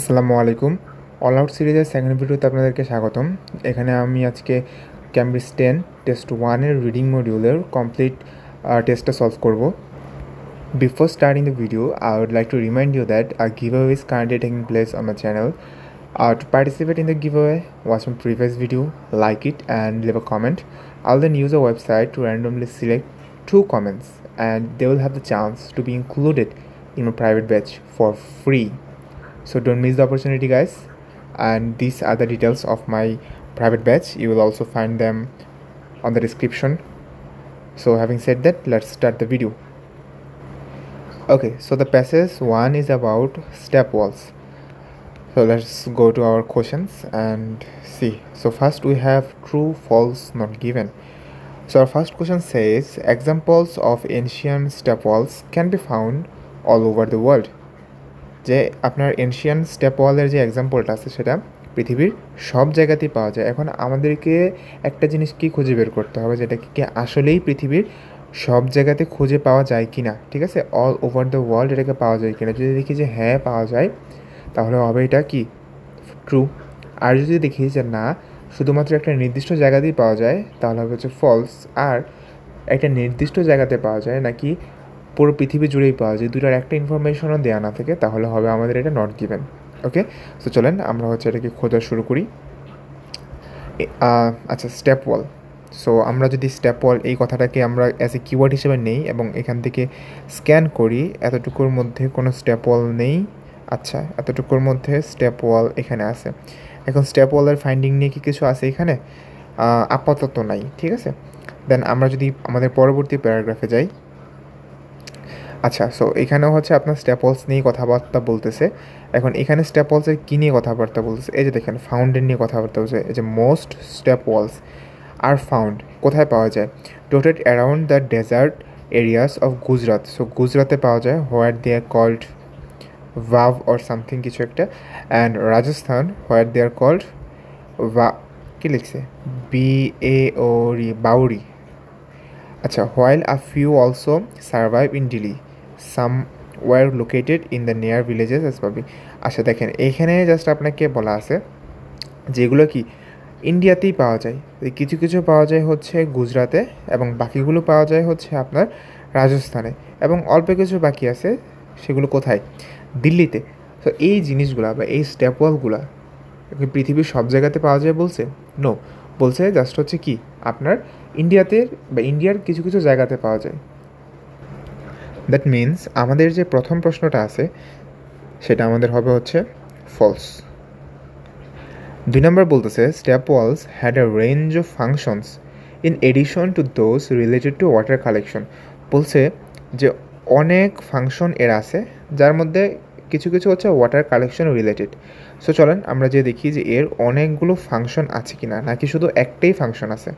আসসালামু আলাইকুম। All out সিরিজের সেকেন্ড ভিডিওতে আপনাদেরকে স্বাগতম। এখানে আমি আজকে ক্যামব্রিজ 10 টেস্ট 1-এর রিডিং মডিউলের কমপ্লিট টেস্টটা সলভ করব। Before starting the video, I would like to remind you that a giveaway is currently taking place on my channel. To participate in the giveaway, watch my previous video, like it, and leave a comment. I'll then use a website to randomly select 2 comments, and they will have the chance to be included in my private batch for free. So don't miss the opportunity, guys. And these are the details of my private batch. You will also find them on the description. So having said that, let's start the video. Okay, so the passage 1 is about step walls. So let's go to our questions and see. So first we have true, false, not given. So our first question says examples of ancient step walls can be found all over the world. যে আপনার ancient step ওয়ালের যে এক্সাম্পলটা আছে সেটা পৃথিবীর সব জায়গাতেই পাওয়া যায়। এখন আমাদেরকে একটা জিনিস কি খুঁজে বের করতে হবে, যেটা কি আসলেই পৃথিবীর সব জায়গাতে খুঁজে পাওয়া যায় কি না। ঠিক আছে, অল ওভার দ্য ওয়ার্ল্ড এটাকে পাওয়া যায় কিনা। যদি দেখি যে হ্যাঁ পাওয়া যায়, তাহলে হবে এটা কি ট্রু। আর যদি দেখি যে না, শুধুমাত্র একটা নির্দিষ্ট জায়গাতেই পাওয়া যায়, তাহলে হবে হচ্ছে ফলস। আর একটা নির্দিষ্ট জায়গাতে পাওয়া যায় নাকি পুরো পৃথিবী জুড়েই পাওয়া যায়, দুটার একটা ইনফরমেশনও দেওয়া না থাকে, তাহলে হবে আমাদের এটা নট গিভেন। ওকে, সো চলেন আমরা হচ্ছে এটাকে খোঁজা শুরু করি। আচ্ছা, স্টেপ ওয়াল। সো আমরা যদি স্টেপ ওয়াল এই কথাটাকে আমরা অ্যাজ এ কিওয়ার্ড হিসেবে নেই এবং এখান থেকে স্ক্যান করি, এতটুকুর মধ্যে কোনো স্টেপ ওয়াল নেই। আচ্ছা, এতটুকুর মধ্যে স্টেপ ওয়াল এখানে আছে। এখন স্টেপ ওয়ালের ফাইন্ডিং নিয়ে কি কিছু আছে এখানে? আপাতত নাই। ঠিক আছে, দেন আমরা যদি আমাদের পরবর্তী প্যারাগ্রাফে যাই। আচ্ছা, সো এখানেও হচ্ছে আপনার স্ট্যাপলস নিয়ে কথাবার্তা বলতেছে। এখন এখানে স্ট্যাপলসের কী নিয়ে কথাবার্তা বলতেছে? এই যে দেখেন, ফাউন্ডেন নিয়ে কথাবার্তা বলছে। এই যে most step wells are found, কোথায় পাওয়া যায়? Dotted around the desert areas of Gujarat. So গুজরাতে পাওয়া যায়, where they are called vav or something কিছু একটা। And Rajasthan, where they are called কী লিখছে? BAORI, বাউরি। আচ্ছা, while a few also survive in Delhi, some were located in the near villages এস পাবি। আচ্ছা দেখেন, এইখানে জাস্ট আপনাকে বলা আছে যেগুলো কি ইন্ডিয়াতেই পাওয়া যায়। কিছু কিছু পাওয়া যায় হচ্ছে গুজরাতে, এবং বাকিগুলো পাওয়া যায় হচ্ছে আপনার রাজস্থানে, এবং অল্প কিছু বাকি আছে, সেগুলো কোথায়? দিল্লিতে। তো এই জিনিসগুলা বা এই স্টেপওয়ালগুলা পৃথিবীর সব জায়গাতে পাওয়া যায় বলছে? নো, বলছে জাস্ট হচ্ছে কি আপনার ইন্ডিয়াতে বা ইন্ডিয়ার কিছু কিছু জায়গাতে পাওয়া যায়। দ্যাট মিনস আমাদের যে প্রথম প্রশ্নটা আছে সেটা আমাদের হবে হচ্ছে ফলস। 2 নম্বর বলতেছে stepwells had a range of functions in addition to those related to water collection. বলছে যে অনেক ফাংশন এর আছে, যার মধ্যে কিছু কিছু হচ্ছে ওয়াটার কালেকশন রিলেটেড। সো চলেন আমরা যে দেখি যে এর অনেকগুলো ফাংশন আছে কি না, নাকি শুধু একটাই ফাংশন আছে।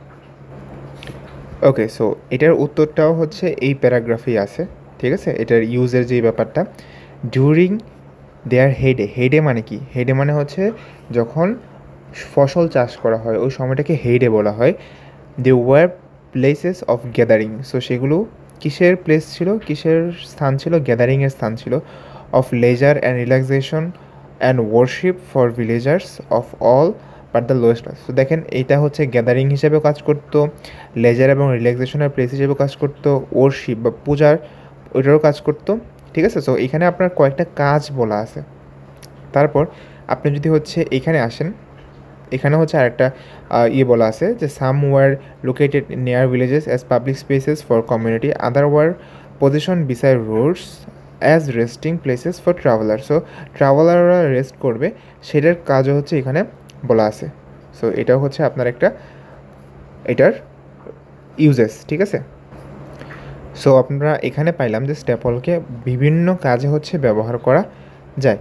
ওকে, সো এটার উত্তরটাও হচ্ছে এই প্যারাগ্রাফেই আছে। ঠিক আছে, এটার ইউজের যে ব্যাপারটা, ডিউরিং দেয়ার হেডে। হেডে মানে কি? হেডে মানে হচ্ছে যখন ফসল চাষ করা হয় ওই সময়টাকে হেডে বলা হয়। They were places of gathering. So সেগুলো কিসের প্লেস ছিল, কিসের স্থান ছিল? গ্যাদারিংয়ের স্থান ছিল। Of leisure and relaxation and worship for villagers of all but the lowest class. তো দেখেন, এইটা হচ্ছে গ্যাদারিং হিসেবেও কাজ করতো, লেজার এবং রিল্যাক্সেশনের প্লেস হিসেবেও কাজ করতো, ওয়ারশিপ বা পূজার ওইটারও কাজ করতো। ঠিক আছে, সো এখানে আপনার কয়েকটা কাজ বলা আছে। তারপর আপনি যদি হচ্ছে এখানে আসেন, এখানে হচ্ছে আরেকটা বলা আছে যে some were located near villages as public spaces for community, other were position beside roads as resting places for traveller. So ট্রাভেলাররা রেস্ট করবে, সেটার কাজও হচ্ছে এখানে বলা আছে। সো এটাও হচ্ছে আপনার একটা এটার ইউজেস। ঠিক আছে, সো আমরা এখানে পাইলাম যে স্টেপলকে বিভিন্ন কাজে হচ্ছে ব্যবহার করা যায়।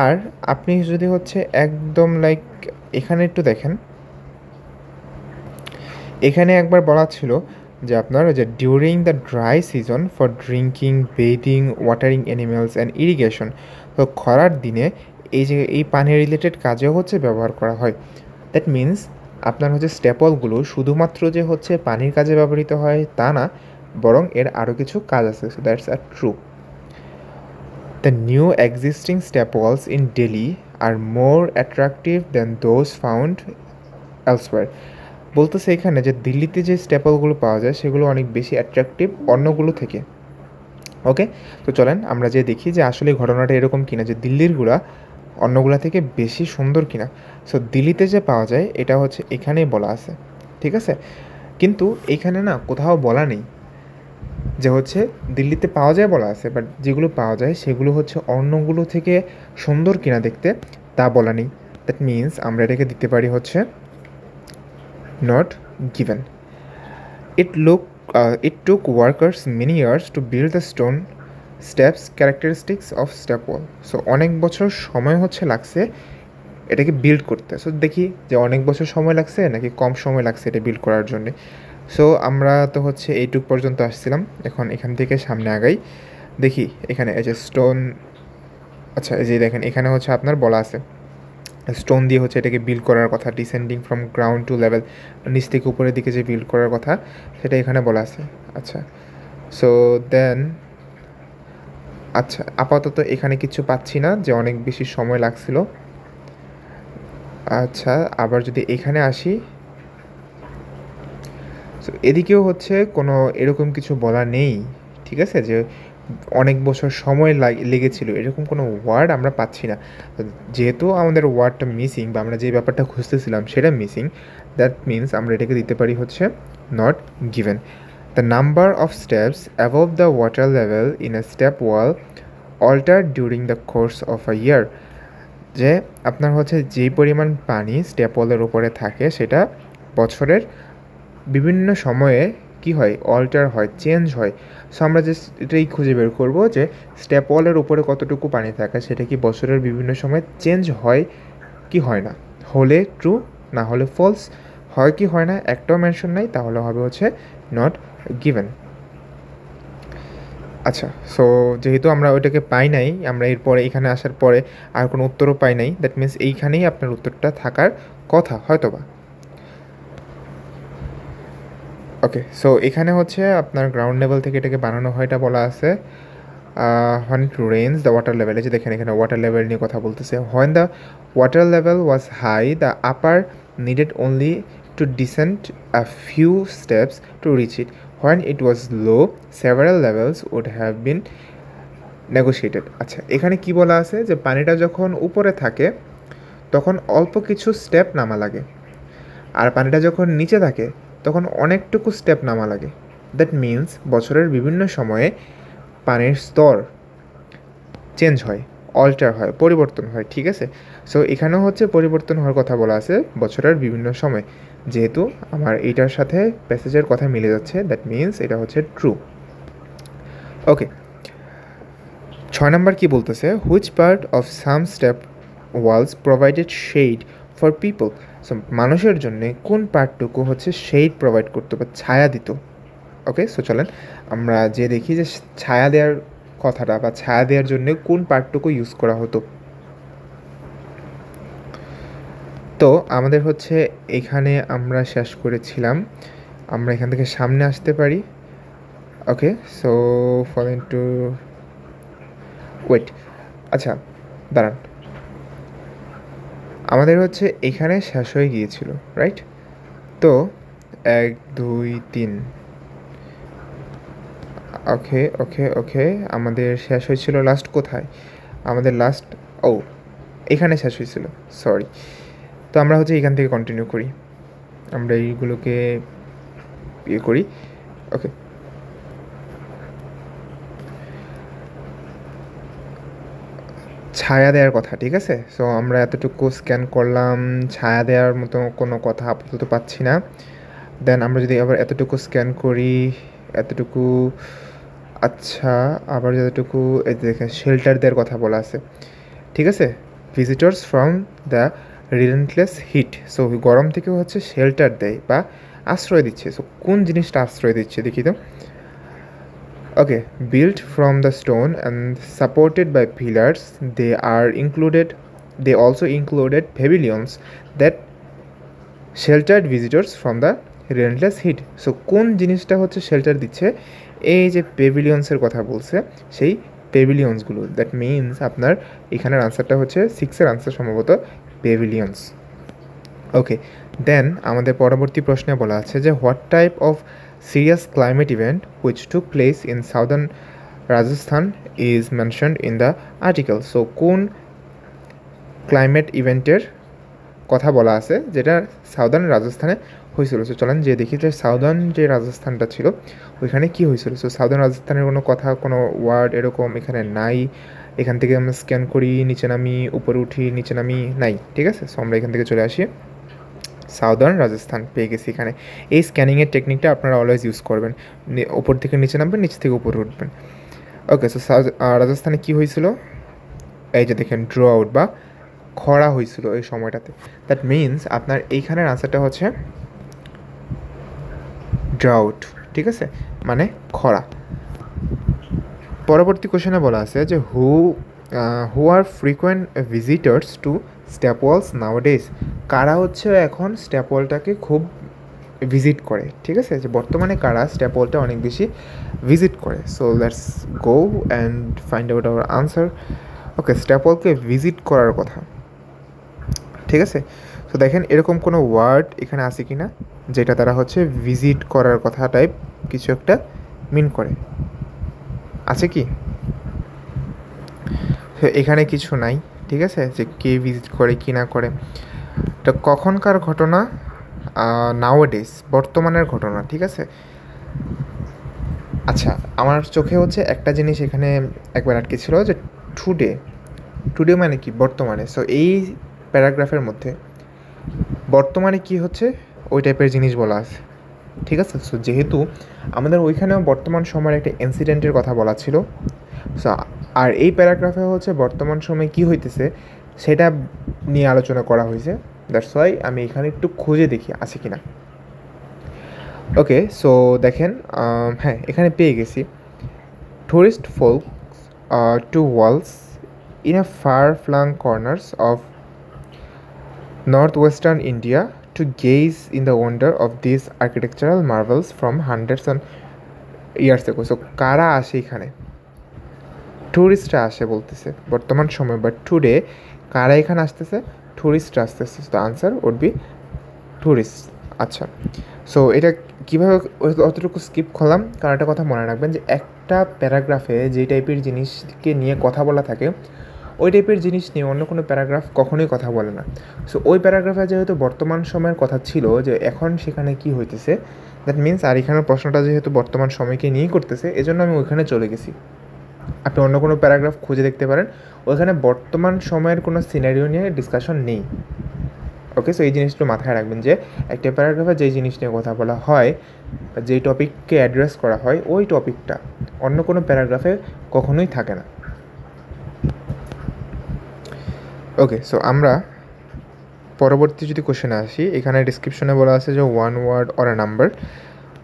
আর আপনি যদি হচ্ছে একদম লাইক এখানে একটু দেখেন, এখানে একবার বলা ছিল যে আপনার যে during the dry season for drinking, bathing, watering animals and irrigation. তো খরার দিনে এই যে এই পানি রিলেটেড কাজেও হচ্ছে ব্যবহার করা হয়। দ্যাট মিনস আপনার হচ্ছে স্টেপলগুলো শুধুমাত্র যে হচ্ছে পানির কাজে ব্যবহৃত হয় তা না, বরং এর আরও কিছু কাজ আছে। So that's are true. The new existing step walls in Delhi are more attractive than those found elsewhere. বলতেছে এখানে যে দিল্লিতে যে স্টেপলগুলো পাওয়া যায় সেগুলো অনেক বেশি অ্যাট্রাকটিভ অন্যগুলো থেকে। ওকে, তো চলেন আমরা যে দেখি যে আসলে ঘটনাটা এরকম কিনা, যে দিল্লিরগুলা অন্যগুলা থেকে বেশি সুন্দর কিনা। সো দিল্লিতে যে পাওয়া যায় এটা হচ্ছে এখানেই বলা আছে, ঠিক আছে? কিন্তু এখানে না কোথাও বলা নেই যে হচ্ছে দিল্লিতে পাওয়া যায় বলা আছে, বাট যেগুলো পাওয়া যায় সেগুলো হচ্ছে অন্যগুলো থেকে সুন্দর কিনা দেখতে তা বলা নেই। দ্যাট মিনস আমরা এটাকে দিতে পারি হচ্ছে not given. It took workers many years to build the stone steps characteristics of step wall. So অনেক বছর সময় হচ্ছে লাগছে এটাকে বিল্ড করতে। সো দেখি যে অনেক বছর সময় লাগছে নাকি কম সময় লাগছে এটা বিল্ড করার জন্যে। সো আমরা তো হচ্ছে এইটুক পর্যন্ত আসছিলাম, এখন এখান থেকে সামনে আগাই। দেখি এখানে এই যে স্টোন, আচ্ছা এই যে দেখেন এখানে হচ্ছে আপনার বলা আছে স্টোন দিয়ে হচ্ছে এটাকে বিল্ড করার কথা, descending from ground to level, নিচ থেকে উপরের দিকে যে বিল্ড করার কথা সেটা এখানে বলা আছে। আচ্ছা, সো দেন আচ্ছা আপাতত এখানে কিছু পাচ্ছি না যে অনেক বেশি সময় লাগছিল। আচ্ছা আবার যদি এখানে আসি, সো এদিকেও হচ্ছে কোনো এরকম কিছু বলা নেই, ঠিক আছে, যে অনেক বছর সময় লেগেছিল এরকম কোনো ওয়ার্ড আমরা পাচ্ছি না। যেহেতু আমাদের ওয়ার্ডটা মিসিং বা আমরা যে ব্যাপারটা খুঁজতেছিলাম সেটা মিসিং, দ্যাট মিনস আমরা এটাকে দিতে পারি হচ্ছে not given. The number of steps above the water level in a step well alter during the course of a year. যে আপনার হচ্ছে যেই পরিমাণ পানি স্টেপ ওয়ালের উপরে থাকে সেটা বছরের বিভিন্ন সময়ে কি হয়, অল্টার হয়, চেঞ্জ হয়। সো আমরা জাস্ট এটাই খুঁজে বের করব যে স্টেপ ওয়ালের উপরে কতটুকু পানি থাকে সেটা কি বছরের বিভিন্ন সময় চেঞ্জ হয় কি হয় না, হলে ট্রু, না হলে ফলস, হয় কি হয় না একটাও মেনশন নাই, তাহলে হবে হচ্ছে নট গিভেন। আচ্ছা, সো যেহেতু আমরা ওইটাকে পাই নাই, আমরা এরপরে এখানে আসার পরে আর কোনো উত্তরও পাই নাই, দ্যাট মিনস এইখানেই আপনার উত্তরটা থাকার কথা হয়তোবা। ওকে, সো এখানে হচ্ছে আপনার গ্রাউন্ড লেভেল থেকে এটাকে বানানো হয়, এটা বলা আছে when it rains the water level, এই যে দেখেন এখানে ওয়াটার লেভেল নিয়ে কথা বলতেছে। when the water level was high the upper needed only to descend a few steps to reach it. when it was low several levels would have been negotiated. আচ্ছা এখানে কি বলা আছে যে পানিটা যখন উপরে থাকে তখন অল্প কিছু স্টেপ নামা লাগে, আর পানিটা যখন নিচে থাকে তখন অনেকটুকু স্টেপ নামা লাগে। দ্যাট মিনস বছরের বিভিন্ন সময়ে পানির স্তর চেঞ্জ হয়, অল্টার হয়, পরিবর্তন হয়, ঠিক আছে? সো এখানেও হচ্ছে পরিবর্তন হওয়ার কথা বলা আছে বছরের বিভিন্ন সময়, যেহেতু আমার এইটার সাথে প্যাসেজের কথা মিলে যাচ্ছে, দ্যাট মিনস এটা হচ্ছে ট্রু। ওকে, 6 নম্বর কি বলতেছে, which part of some stepwells provided shade for people. So মানুষের জন্য কোন পার্টটুকু হচ্ছে শেড প্রোভাইড করতো বা ছায়া দিত। ওকে, সো চলেন আমরা যে দেখি যে ছায়া দেওয়ার কথাটা বা ছায়া দেওয়ার জন্য কোন পার্টটুকু ইউজ করা হতো। তো আমাদের হচ্ছে এখানে আমরা শেষ করেছিলাম, আমরা এখান থেকে সামনে আসতে পারি। ওকে, সো ফলো টু ওয়েট, আচ্ছা দাঁড়ান, আমাদের হচ্ছে এখানে শেষ হয়ে গিয়েছিল, রাইট? তো 1 2 3, ওকে ওকে ওকে, আমাদের শেষ হয়েছিল লাস্ট কোথায়, আমাদের লাস্ট এখানে শেষ হয়েছিল, সরি। তো আমরা হচ্ছে এখান থেকে কন্টিনিউ করি, আমরা এইগুলোকে ইয়ে করি। ওকে, ছায়া দেওয়ার কথা, ঠিক আছে? সো আমরা এতটুকু স্ক্যান করলাম, ছায়া দেওয়ার মতো কোনো কথা আপাতত পাচ্ছি না। দেন আমরা যদি আবার এতটুকু স্ক্যান করি, এতটুকু, আচ্ছা আবার যতটুকু, এই দেখেন শেল্টার দেওয়ার কথা বলা আছে, ঠিক আছে, visitors from the relentless heat. So গরম থেকেও হচ্ছে শেল্টার দেয় বা আশ্রয় দিচ্ছে। সো কোন জিনিসটা আশ্রয় দিচ্ছে দেখি তো। ওকে, built from the stone and supported by pillars, they also included pavilions that sheltered visitors from the relentless heat. So কোন জিনিসটা হচ্ছে শেল্টার দিচ্ছে, এই যে পেভিলিয়ন্সের কথা বলছে সেই পেভিলিয়ন্সগুলো। দ্যাট মিনস আপনার এখানের আনসারটা হচ্ছে 6-এর আনসার সম্ভবত পেভিলিয়ন্স। ওকে, দেন আমাদের পরবর্তী প্রশ্নে বলা আছে যে what type of serious climate event which took place in southern Rajasthan is mentioned in the article. So কোন ক্লাইমেট ইভেন্টের কথা বলা আছে যেটা সাউদার্ন রাজস্থানে হয়েছিল? সো চলেন যে দেখি যে সাউদার্ন যে রাজস্থানটা ছিল ওইখানে কী হয়েছিল। সো সাউদার্ন রাজস্থানের কোনো কথা, কোনো ওয়ার্ড এরকম এখানে নাই। এখান থেকে আমরা স্ক্যান করি, নিচে নামি, উপরে উঠি, নিচে নামি, নাই। ঠিক আছে, সো আমরা এখান থেকে চলে আসি, সাউদার্ন রাজস্থান পেয়ে গেছি এখানে। এই স্ক্যানিংয়ের টেকনিকটা আপনারা অলওয়েজ ইউজ করবেন, উপর থেকে নিচে নামবেন, নিচ থেকে উপরে উঠবেন। ওকে, সো রাজস্থানে কী হয়েছিল? এই যে দেখেন ড্র আউট বা খরা হয়েছিল এই সময়টাতে। দ্যাট মিনস আপনার এইখানের আনসারটা হচ্ছে ড্রাউট। ঠিক আছে, মানে খরা। পরবর্তী কোশ্চেনে বলা আছে যে হু আর ফ্রিকোয়েন্ট ভিজিটার্স টু স্ট্যাপওয়ালস নাওডেজ। কারা হচ্ছে এখন স্ট্যাপওয়ালটাকে খুব ভিজিট করে? ঠিক আছে, যে বর্তমানে কারা স্ট্যাপওয়ালটা অনেক বেশি ভিজিট করে। So let's go and find out our answer. Okay, স্ট্যাপওয়ালকে ভিজিট করার কথা। ঠিক আছে, তো দেখেন এরকম কোনো ওয়ার্ড এখানে আছে কি না যেটা তারা হচ্ছে ভিজিট করার কথা টাইপ কিছু একটা মিন করে? আছে কি? এখানে কিছু নাই। ঠিক আছে, যে কে ভিজিট করে কি না করে। এটা কখনকার ঘটনা? নাওডেজ, বর্তমানের ঘটনা। ঠিক আছে, আচ্ছা আমার চোখে হচ্ছে একটা জিনিস এখানে একবার আটকে ছিল যে টুডে। টুডে মানে কি? বর্তমানে। সো এই প্যারাগ্রাফের মধ্যে বর্তমানে কি হচ্ছে ওই টাইপের জিনিস বলা আছে। ঠিক আছে, সো যেহেতু আমাদের ওইখানেও বর্তমান সময়ের একটা ইনসিডেন্টের কথা বলা ছিল, সো আর এই প্যারাগ্রাফে হচ্ছে বর্তমান সময়ে কি হইতেছে সেটা নিয়ে আলোচনা করা হয়েছে। দ্যাটস ওয়াই আমি এখানে একটু খুঁজে দেখি আছে কি না। ওকে, সো দেখেন হ্যাঁ এখানে পেয়ে গেছি। Tourist flock to wells in a far flung corners of northwestern India to gaze in the wonder of these architectural marvels from hundreds and years ago. So কারা আসে এখানে? ট্যুরিস্টরা আসে বলতেছে বর্তমান সময়, বাট টুডে কারা এখানে আসতেছে? ট্যুরিস্টরা আসতেছে। The answer would be tourist. আচ্ছা, সো এটা কীভাবে অতটুকু স্কিপ করলাম? কারণ একটা কথা মনে রাখবেন যে একটা প্যারাগ্রাফে যে টাইপের জিনিসকে নিয়ে কথা বলা থাকে ওই টাইপের জিনিস নিয়ে অন্য কোনো প্যারাগ্রাফ কখনোই কথা বলে না। সো ওই প্যারাগ্রাফে যেহেতু বর্তমান সময়ের কথা ছিল যে এখন সেখানে কি হইতেছে, দ্যাট মিনস আর এখানের প্রশ্নটা যেহেতু বর্তমান সময়কে নিয়েই করতেছে, এজন্য আমি ওইখানে চলে গেছি। আপনি অন্য কোনো প্যারাগ্রাফ খুঁজে দেখতে পারেন, ওইখানে বর্তমান সময়ের কোনো সিনারিও নিয়ে ডিসকাশন নেই। ওকে, সো এই জিনিসটা মাথায় রাখবেন যে একটা প্যারাগ্রাফে যেই জিনিস নিয়ে কথা বলা হয় বা যেই টপিককে অ্যাড্রেস করা হয় ওই টপিকটা অন্য কোনো প্যারাগ্রাফে কখনোই থাকে না। ওকে, সো আমরা পরবর্তী যদি কোশ্চেনে আসি, এখানে ডিসক্রিপশনে বলা আছে যে one word or a number.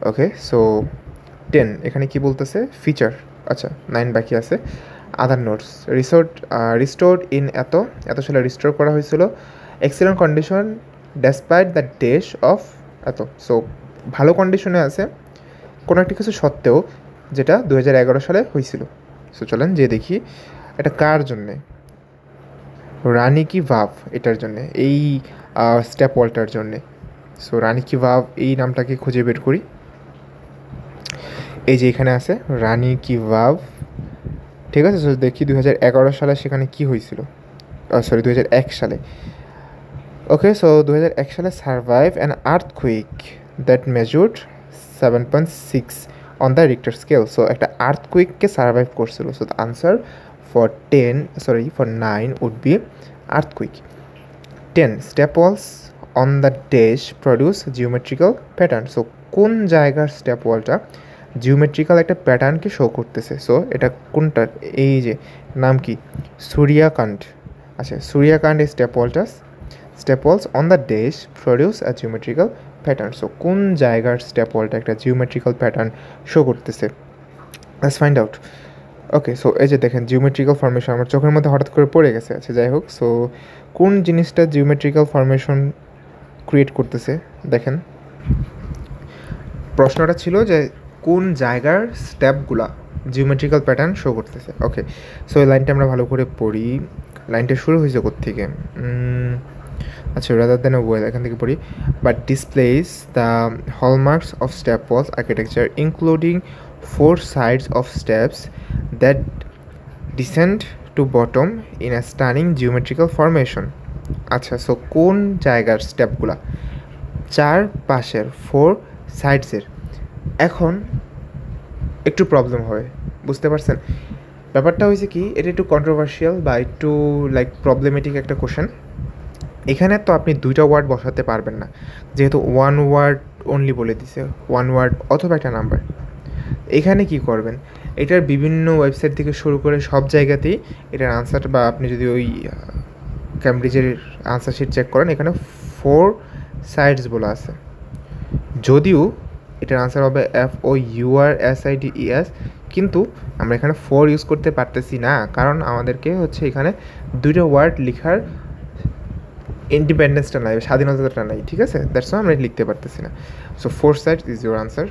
Okay, so 10 এখানে কি বলতেছে? ফিচার। আচ্ছা 9 বাকি আছে। আদার নোটস রিস্টোর্ড ইন এত সালে রিস্টোর করা হয়েছিল। Excellent condition despite the dash of এত। সো ভালো কন্ডিশনে আছে কোনো একটা কিছু সত্ত্বেও, যেটা 2011 সালে হয়েছিল। সো চলেন যে দেখি এটা কার জন্যে। রানী কি ভাব এটার জন্যে, এই স্টেপ ওয়ালটার জন্যে। সো রানী কি ভাব এই নামটাকে খুঁজে বের করি। এই যে এখানে আছে রানী কি ভাব। ঠিক আছে, সো দেখি 2011 সালে সেখানে কি হয়েছিল। সরি 2001 সালে। ওকে, সো 2001 সালে survive an earthquake that measured 7.6 on the Richter scale. So একটা আর্থকুইককে সার্ভাইভ করছিল। So the answer for 9 would be earthquake. 10 step walls on the dash produce geometrical pattern. So কোন জায়গার স্টেপ ওয়ালটা জিওমেট্রিক্যাল একটা প্যাটার্নকে শো করতেছে? সো এটা কোনটা? এই যে নাম কি? সূর্যকান্ত। আচ্ছা, সূর্যকান্ত এই স্টেপ ওয়ালস অন দ্য ডেশ produce a geometrical pattern. So কোন জায়গার স্টেপ ওয়ালটা একটা জিওমেট্রিক্যাল প্যাটার্ন শো করতেছে? Let's find out. Okay, so এই যে দেখেন জিওমেট্রিক্যাল ফর্মেশন আমার চোখের মধ্যে হঠাৎ করে পড়ে গেছে। আচ্ছা যাই হোক, সো কোন জিনিসটা জিওমেট্রিক্যাল ফর্মেশন ক্রিয়েট করতেছে? দেখেন প্রশ্নটা ছিল যে কোন জায়গার স্টেপগুলা জিওমেট্রিক্যাল প্যাটার্ন শো করতেছে। ওকে, সো এই লাইনটা আমরা ভালো করে পড়ি। লাইনটা শুরু হয়েছে কোত্থেকে? আচ্ছা, রাদার দেন ওয়েল, এখান থেকে পড়ি। But displace the hallmarks of stepwells architecture including 4 sides of steps that descend to bottom in a stunning geometrical formation. আচ্ছা, সো কোন জায়গার স্টেপগুলা? 4 পাশের, 4 সাইডসের। এখন একটু প্রবলেম হবে, বুঝতে পারছেন? ব্যাপারটা হয়েছে কি, এটা একটু কন্ট্রোভার্সিয়াল বা একটু লাইক প্রবলেমেটিক একটা কোশ্চেন। এখানে তো আপনি 2টা ওয়ার্ড বসাতে পারবেন না, যেহেতু 1 ওয়ার্ড অনলি বলে দিছে, 1 ওয়ার্ড অথবা একটা নাম্বার। এখানে কি করবেন, এটার বিভিন্ন ওয়েবসাইট থেকে শুরু করে সব জায়গাতেই এটার আনসার, বা আপনি যদি ওই ক্যামব্রিজের আনসার শিট চেক করেন, এখানে 4 সাইডস বলা আছে। যদিও এটার আনসার হবে FOURSIDES, কিন্তু আমরা এখানে 4 ইউজ করতে পারতেছি না, কারণ আমাদেরকে হচ্ছে এখানে 2টা ওয়ার্ড লেখার ইন্ডিপেন্ডেন্সটা নাই, স্বাধীনতাটা নাই, ঠিক আছে? দ্যাটস ওয়াই আমরা লিখতে পারতেছি না। So 4 sides is your answer.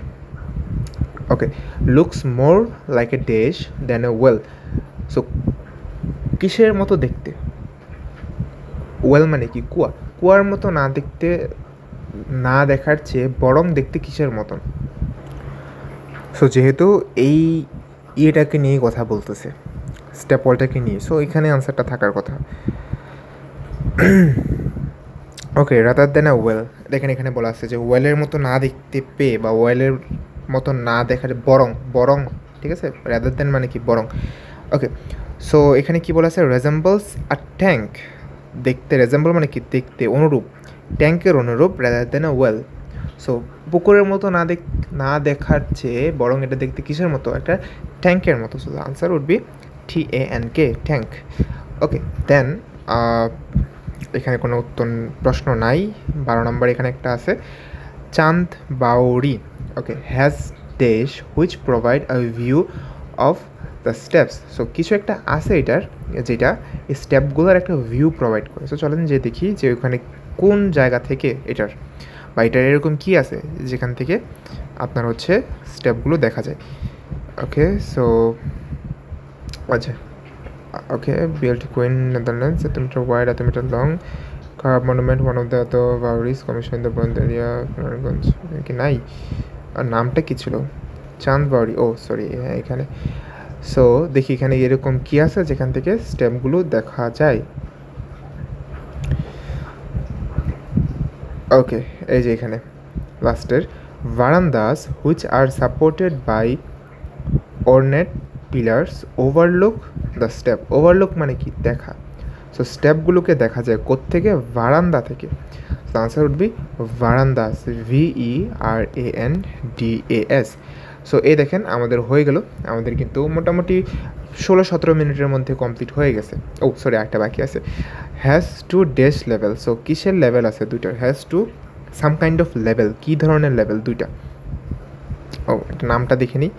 Okay, looks more like a dash than a well. So কিসের মতো দেখতে? ওয়েল মানে কি? কুয়া। কুয়ার মতো না দেখতে, না দেখার চেয়ে বরং দেখতে কিসের মতন? সো যেহেতু এই ইয়েটাকে নিয়েই কথা বলতেছে, স্টেপ ওয়ালটাকে নিয়ে, সো এখানে আনসারটা থাকার কথা। ওকে, রাদার দেন আ ওয়েল, দেখেন এখানে বলা আছে যে ওয়েলের মতো না দেখতে পেয়ে বা ওয়েলের মতো না দেখার বরং, ঠিক আছে? রাদার দেন মানে কি? বরং। ওকে, সো এখানে কি বলা আছে? রেজেম্বলস আ ট্যাঙ্ক। দেখতে রেজেম্বল মানে কি? দেখতে, অনুরূপ, ট্যাঙ্কের অনুরূপ, rather than a well. So পুকুরের মতো না দেখার চেয়ে বরং এটা দেখতে কিসের মতো? একটা ট্যাঙ্কের মতো। So answer would be TANK, tank. Okay, then এখানে কোনো প্রশ্ন নাই। 12 নম্বর এখানে একটা আছে, Chand Baori. Okay, has dash which provide a view of the steps. So কিছু একটা আছে এটার, যেটা এই স্টেপগুলোর একটা ভিউ প্রোভাইড করে। সো চলেন যে দেখি যে ওখানে কোন জায়গা থেকে এটার, বা এটার এরকম কী আছে যেখান থেকে আপনার হচ্ছে স্টেপগুলো দেখা যায়। ওকে, সো আচ্ছা, ওকে, built Queen Netherlands, 1 meter wide, 1 meter long, carved monument, one of the other Vauris commissioned the Bond area, Naরায়ণগঞ্জ। কি নাই, আর নামটা কী ছিল? চাঁদ বাউরি, ও সরি, হ্যাঁ এখানে। সো দেখি এখানে এরকম কী আছে যেখান থেকে স্টেপগুলো দেখা যায়। ওকে, এই যে এখানে লাস্টের, varandas which are supported by ornate pillars overlook the step. overlook মানে কি? দেখা। সো স্টেপগুলোকে দেখা যায় কোত্থেকে? ভারান্দা থেকে। So answer would be verandas, VERANDAS। So এই দেখেন আমাদের হয়ে গেল, আমাদের কিন্তু মোটামুটি 16-17 মিনিটের মধ্যে কমপ্লিট হয়ে গেছে। ও সরি, একটা বাকি আছে। Has two dash level. So কিসের লেভেল আছে? 2টার। Has to some kind of level, কী ধরনের লেভেল? 2টা। ও, একটা নামটা দেখে নিই।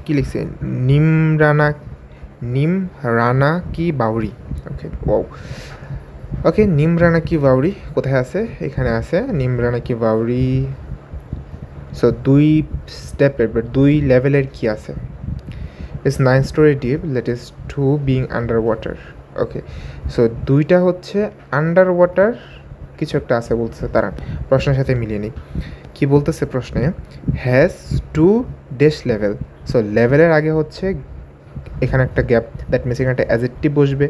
কী লিখছে? নিমরানা কি বাউরি। ওকে, ও ওকে, নিমরানা কি বাউরি কোথায় আছে? এখানে আছে নিমরানা কি বাউরি। সো 2 স্টেপের, 2 লেভেলের কি আছে? It's 9 story deep, let is 2 being under water. Okay, so 2টা হচ্ছে আন্ডার ওয়াটার কিছু একটা আছে বলতেছে, তারা প্রশ্নের সাথে মিলিয়ে নিই। কী বলতেছে প্রশ্নে? Has two dash level. So লেভেলের আগে হচ্ছে এখানে একটা গ্যাপ, দ্যাট মিনস এখানে একটা অ্যাডজেক্টিভ বসবে,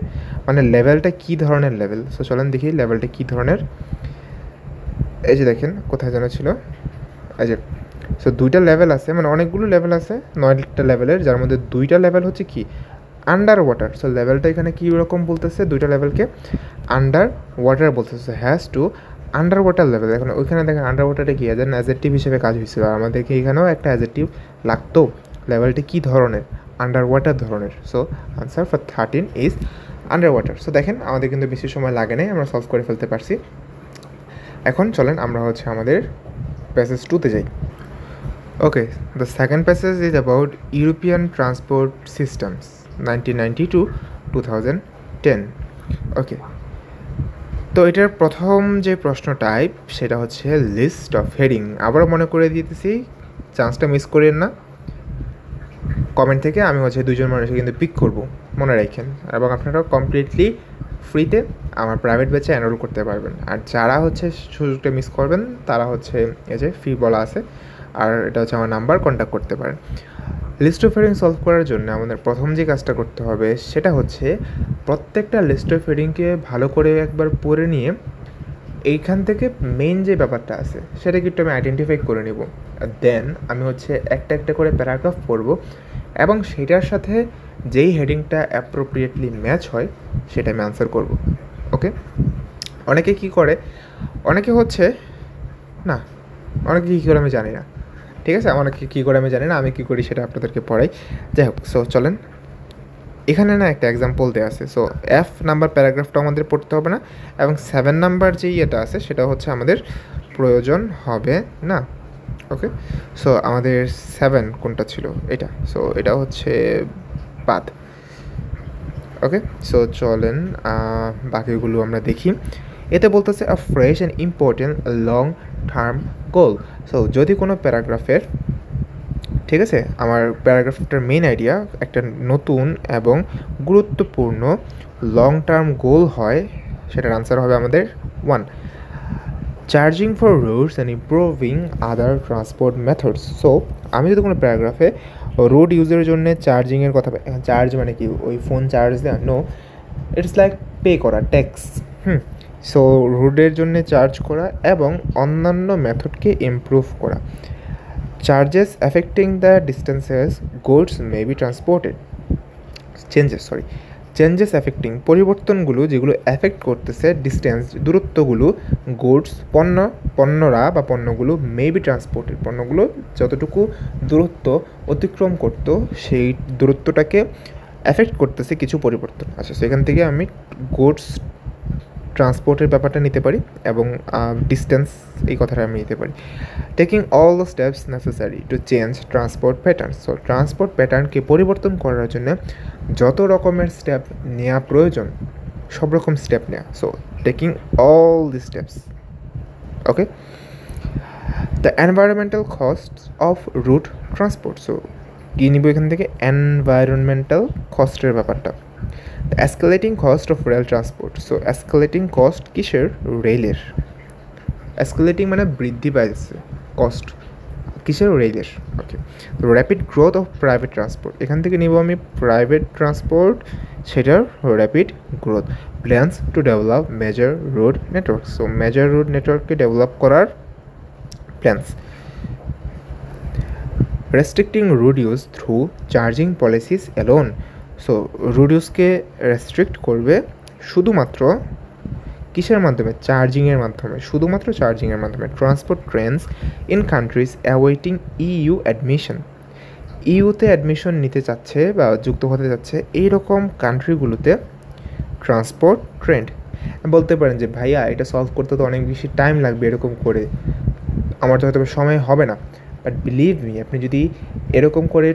মানে লেভেলটা কী ধরনের লেভেল। সো চলেন দেখি লেভেলটা কী ধরনের। এই যে দেখেন কোথায় যেন ছিল, এই যে। সো 2টা লেভেল আছে, মানে অনেকগুলো লেভেল আছে, 9টা লেভেলের, যার মধ্যে 2টা লেভেল হচ্ছে কি? Under water. সো লেভেলটা এখানে কী রকম বলতেছে? 2টা লেভেলকে আন্ডার ওয়াটার বলতেছে। Has to under water level. এখন ওইখানে দেখেন আন্ডার ওয়াটারে কি অ্যাজ অ্যাডজেক্টিভ হিসেবে কাজ হয়েছিল, আর আমাদেরকে এখানেও একটা অ্যাডজেক্টিভ লাগতো। লেভেলটি কী ধরনের? আন্ডার ওয়াটার ধরনের। So answer for 13 is under water. So দেখেন আমাদের কিন্তু বেশি সময় লাগে নাই, আমরা সলভ করে ফেলতে পারছি। এখন চলেন আমরা হচ্ছে আমাদের প্যাসেজ 2তে যাই। Okay, the second passage is about European transport systems 1990 to 2010। Okay, তো এটার প্রথম যে প্রশ্ন টাইপ সেটা হচ্ছে লিস্ট অফ হেডিং। আবারও মনে করে দিতেছি, চান্সটা মিস করেন না। কমেন্ট থেকে আমি হচ্ছে 2জন মানুষকে কিন্তু পিক করব, মনে রাখেন। এবং আপনারা কমপ্লিটলি ফ্রিতে আমার প্রাইভেট ব্যাচে এনরোল করতে পারবেন। আর যারা হচ্ছে সুযোগটা মিস করবেন তারা হচ্ছে এই যে ফি বলা আছে, আর এটা হচ্ছে আমার নাম্বার, কন্ট্যাক্ট করতে পারেন। লিস্ট অফ হেডিং সলভ করার জন্য আমাদের প্রথম যে কাজটা করতে হবে সেটা হচ্ছে প্রত্যেকটা লিস্ট অফ হেডিংকে ভালো করে একবার পড়ে নিয়ে এইখান থেকে মেইন যে ব্যাপারটা আছে সেটাকে একটু আমি আইডেন্টিফাই করে নেব। দেন আমি হচ্ছে একটা একটা করে প্যারাগ্রাফ পড়ব এবং সেটার সাথে যেই হেডিংটা অ্যাপ্রোপ্রিয়েটলি ম্যাচ হয় সেটা আমি আনসার করব। ওকে, অনেকে কি করে, অনেকে হচ্ছে না, অনেকে কী করে আমি জানি না, ঠিক আছে, অনেকে কী করে আমি জানি না, আমি কী করি সেটা আপনাদেরকে পড়াই। যাই হোক, সো চলেন, এখানে না একটা এক্সাম্পল দেওয়া আছে। সো F নাম্বার প্যারাগ্রাফটা আমাদের পড়তে হবে না, এবং 7 নাম্বার যে ইয়েটা আছে সেটা হচ্ছে আমাদের প্রয়োজন হবে না। ওকে, সো আমাদের 7 কোনটা ছিল, এটা। সো এটা হচ্ছে বাদ। ওকে, সো চলেন বাকিগুলো আমরা দেখি। এতে বলতেছে a fresh and important long term goal. So যদি কোনো প্যারাগ্রাফের, ঠিক আছে, আমার প্যারাগ্রাফটার মেইন আইডিয়া একটা নতুন এবং গুরুত্বপূর্ণ লং টার্ম গোল হয়, সেটার আনসার হবে আমাদের 1, charging for roots and improving other transport methods. So আমি যদি কোনো প্যারাগ্রাফে রোড ইউজের জন্য চার্জিংয়ের কথা, চার্জ মানে কি ওই ফোন চার্জ দেওয়া, নো, ইটস লাইক পে করা, ট্যাক্স। সো রোডের জন্য চার্জ করা এবং অন্যান্য মেথডকে ইমপ্রুভ করা। Charges affecting the distances goods may be transported. Changes affecting পরিবর্তনগুলো যেগুলো অ্যাফেক্ট করতেছে ডিস্টেন্স, দূরত্বগুলো, গুডস পণ্যরা বা পণ্যগুলো, মে বি ট্রান্সপোর্টেড পণ্যগুলো যতটুকু দূরত্ব অতিক্রম করতো সেই দূরত্বটাকে অ্যাফেক্ট করতেছে কিছু পরিবর্তন। আচ্ছা, সেখান থেকে আমি গুডস ট্রান্সপোর্টের ব্যাপারটা নিতে পারি এবং ডিস্টেন্স এই কথাটা আমি নিতে পারি। Taking all the steps necessary to change transport pattern. So transport প্যাটার্নকে পরিবর্তন করার জন্য যত রকমের স্টেপ নেওয়া প্রয়োজন সব রকম স্টেপ নেওয়া। So taking all the steps. Okay, the environmental cost of root transport. So কী নিব এখান থেকে, এনভায়রনমেন্টাল কস্টের ব্যাপারটা। The escalating cost of rail transport. So escalating cost কিসের, রেলের। এসকেলেটিং মানে বৃদ্ধি পাইছে, কস্ট কিসের, রেলের। ওকে, তো rapid growth of private transport, এখান থেকে নিব আমি প্রাইভেট ট্রান্সপোর্ট, সেটার rapid growth. Plans to develop major road network. So major road নেটওয়ার্ককে ডেভেলপ করার plans. Restricting road use through charging policies alone. So road ইউজকে রেস্ট্রিক্ট করবে শুধুমাত্র কিসের মাধ্যমে, চার্জিংয়ের মাধ্যমে, শুধুমাত্র চার্জিংয়ের মাধ্যমে। Transport trends in countries awaiting EU admission. ইউতে অ্যাডমিশন নিতে চাচ্ছে বা যুক্ত হতে যাচ্ছে এইরকম কান্ট্রিগুলোতে ট্রান্সপোর্ট ট্রেন্ড। বলতে পারেন যে ভাইয়া এটা সলভ করতে তো অনেক বেশি টাইম লাগবে, এরকম করে আমার তো হয়তো সময় হবে না। বাট বিলিভ মি, আপনি যদি এরকম করে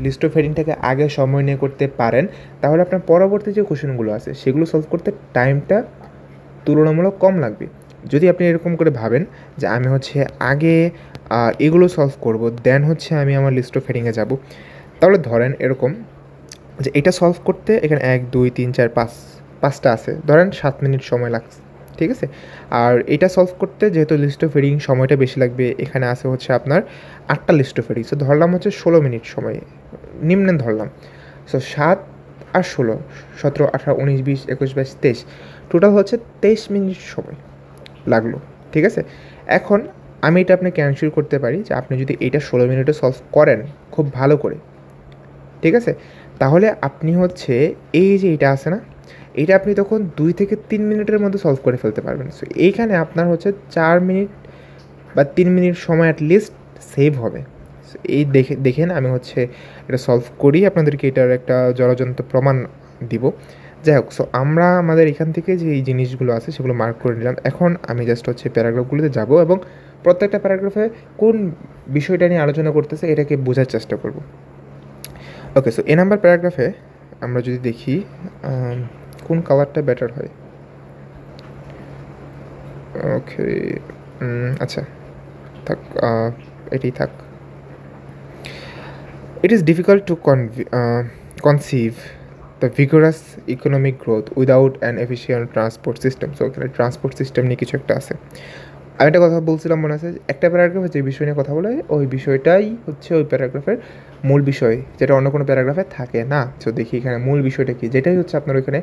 লিস্ট অফ হেডিংটাকে আগে সময় নিয়ে করতে পারেন তাহলে আপনার পরবর্তী যে কোশ্চেনগুলো আছে সেগুলো সলভ করতে টাইমটা তুলনামূলক কম লাগবে। যদি আপনি এরকম করে ভাবেন যে আমি হচ্ছে আগে এগুলো সলভ করব দেন হচ্ছে আমি আমার লিস্ট অফ হেডিংয়ে যাব, তাহলে ধরেন এরকম যে এটা সলভ করতে এখানে 1 2 3 4 5 5টা আছে, ধরেন 7 মিনিট সময় লাগছে, ঠিক আছে। আর এটা সলভ করতে যেহেতু লিস্ট অফ হেডিং সময়টা বেশি লাগবে, এখানে আছে হচ্ছে আপনার 8টা লিস্ট অফ হেডিং, সো ধরলাম হচ্ছে 16 মিনিট সময়, নিম্নে ধরলাম। সো 7 আর 16, 17 18 19 20 21 22 23, টোটাল হচ্ছে 23 মিনিট সময় লাগলো, ঠিক আছে। এখন আমি এটা আপনাকে ক্যান্সেল করতে পারি যে আপনি যদি এটা 16 মিনিটে সলভ করেন খুব ভালো করে, ঠিক আছে, তাহলে আপনি হচ্ছে এই যে এটা আছে না, এটা আপনি তখন 2 থেকে 3 মিনিটের মধ্যে সলভ করে ফেলতে পারবেন। সো এইখানে আপনার হচ্ছে 4 মিনিট বা 3 মিনিট সময় অ্যাটলিস্ট সেভ হবে। এই দেখেন আমি হচ্ছে এটা সলভ করি, আপনাদেরকে এটার একটা জলজন্ত প্রমাণ দিব। যাই হোক, সো আমরা আমাদের এখান থেকে যে এই জিনিসগুলো আছে সেগুলো মার্ক করে নিলাম। এখন আমি জাস্ট হচ্ছে প্যারাগ্রাফগুলোতে যাব এবং প্রত্যেকটা প্যারাগ্রাফে কোন বিষয়টা নিয়ে আলোচনা করতেছে এটাকে বোঝার চেষ্টা করব। ওকে, সো এ নাম্বার প্যারাগ্রাফে আমরা যদি দেখি কোন কালারটা বেটার হয়। ওকে, আচ্ছা থাক, এটাই থাক। It is difficult to conceive the vigorous economic growth without an efficient transport system. So এখানে ট্রান্সপোর্ট সিস্টেম নিয়ে কিছু একটা আছে। আমি একটা কথা বলছিলাম মনে আছে, একটা প্যারাগ্রাফে যে বিষয় নিয়ে কথা বলে ওই বিষয়টাই হচ্ছে ওই প্যারাগ্রাফের মূল বিষয়, যেটা অন্য কোনো প্যারাগ্রাফে থাকে না। সো দেখি এখানে মূল বিষয়টা কি, যেটাই হচ্ছে আপনার ওইখানে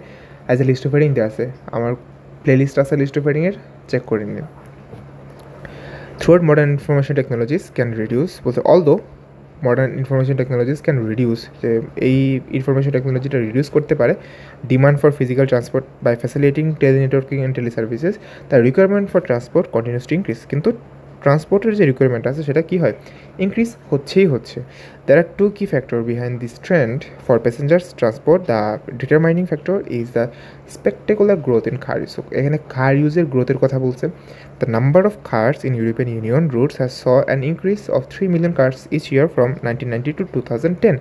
as a list of heading দেওয়া আছে। আমার প্লেলিস্ট আছে লিস্ট অফ হেডিংয়ের, চেক করে নিন। Throughout modern information technologies can reduce বলতে although modern information technologies can reduce যে এই ইনফরমেশন টেকনোলজিটা রিডিউস করতে পারে demand for physical transport by facilitating telenetworking and teleservices, তার requirement for transport continues to increase. কিন্তু ট্রান্সপোর্টের যে রিকোয়ারমেন্ট আছে সেটা কী হয়, ইনক্রিজ হচ্ছেই হচ্ছে। There are two key factor behind this trend for passengers transport. The determining factor is the spectacular growth in car use. এখানে কার ইউজের গ্রোথের কথা বলছে। The number of cars in European Union routes has saw an increase of 3 million cars each year from 1990 to 2010.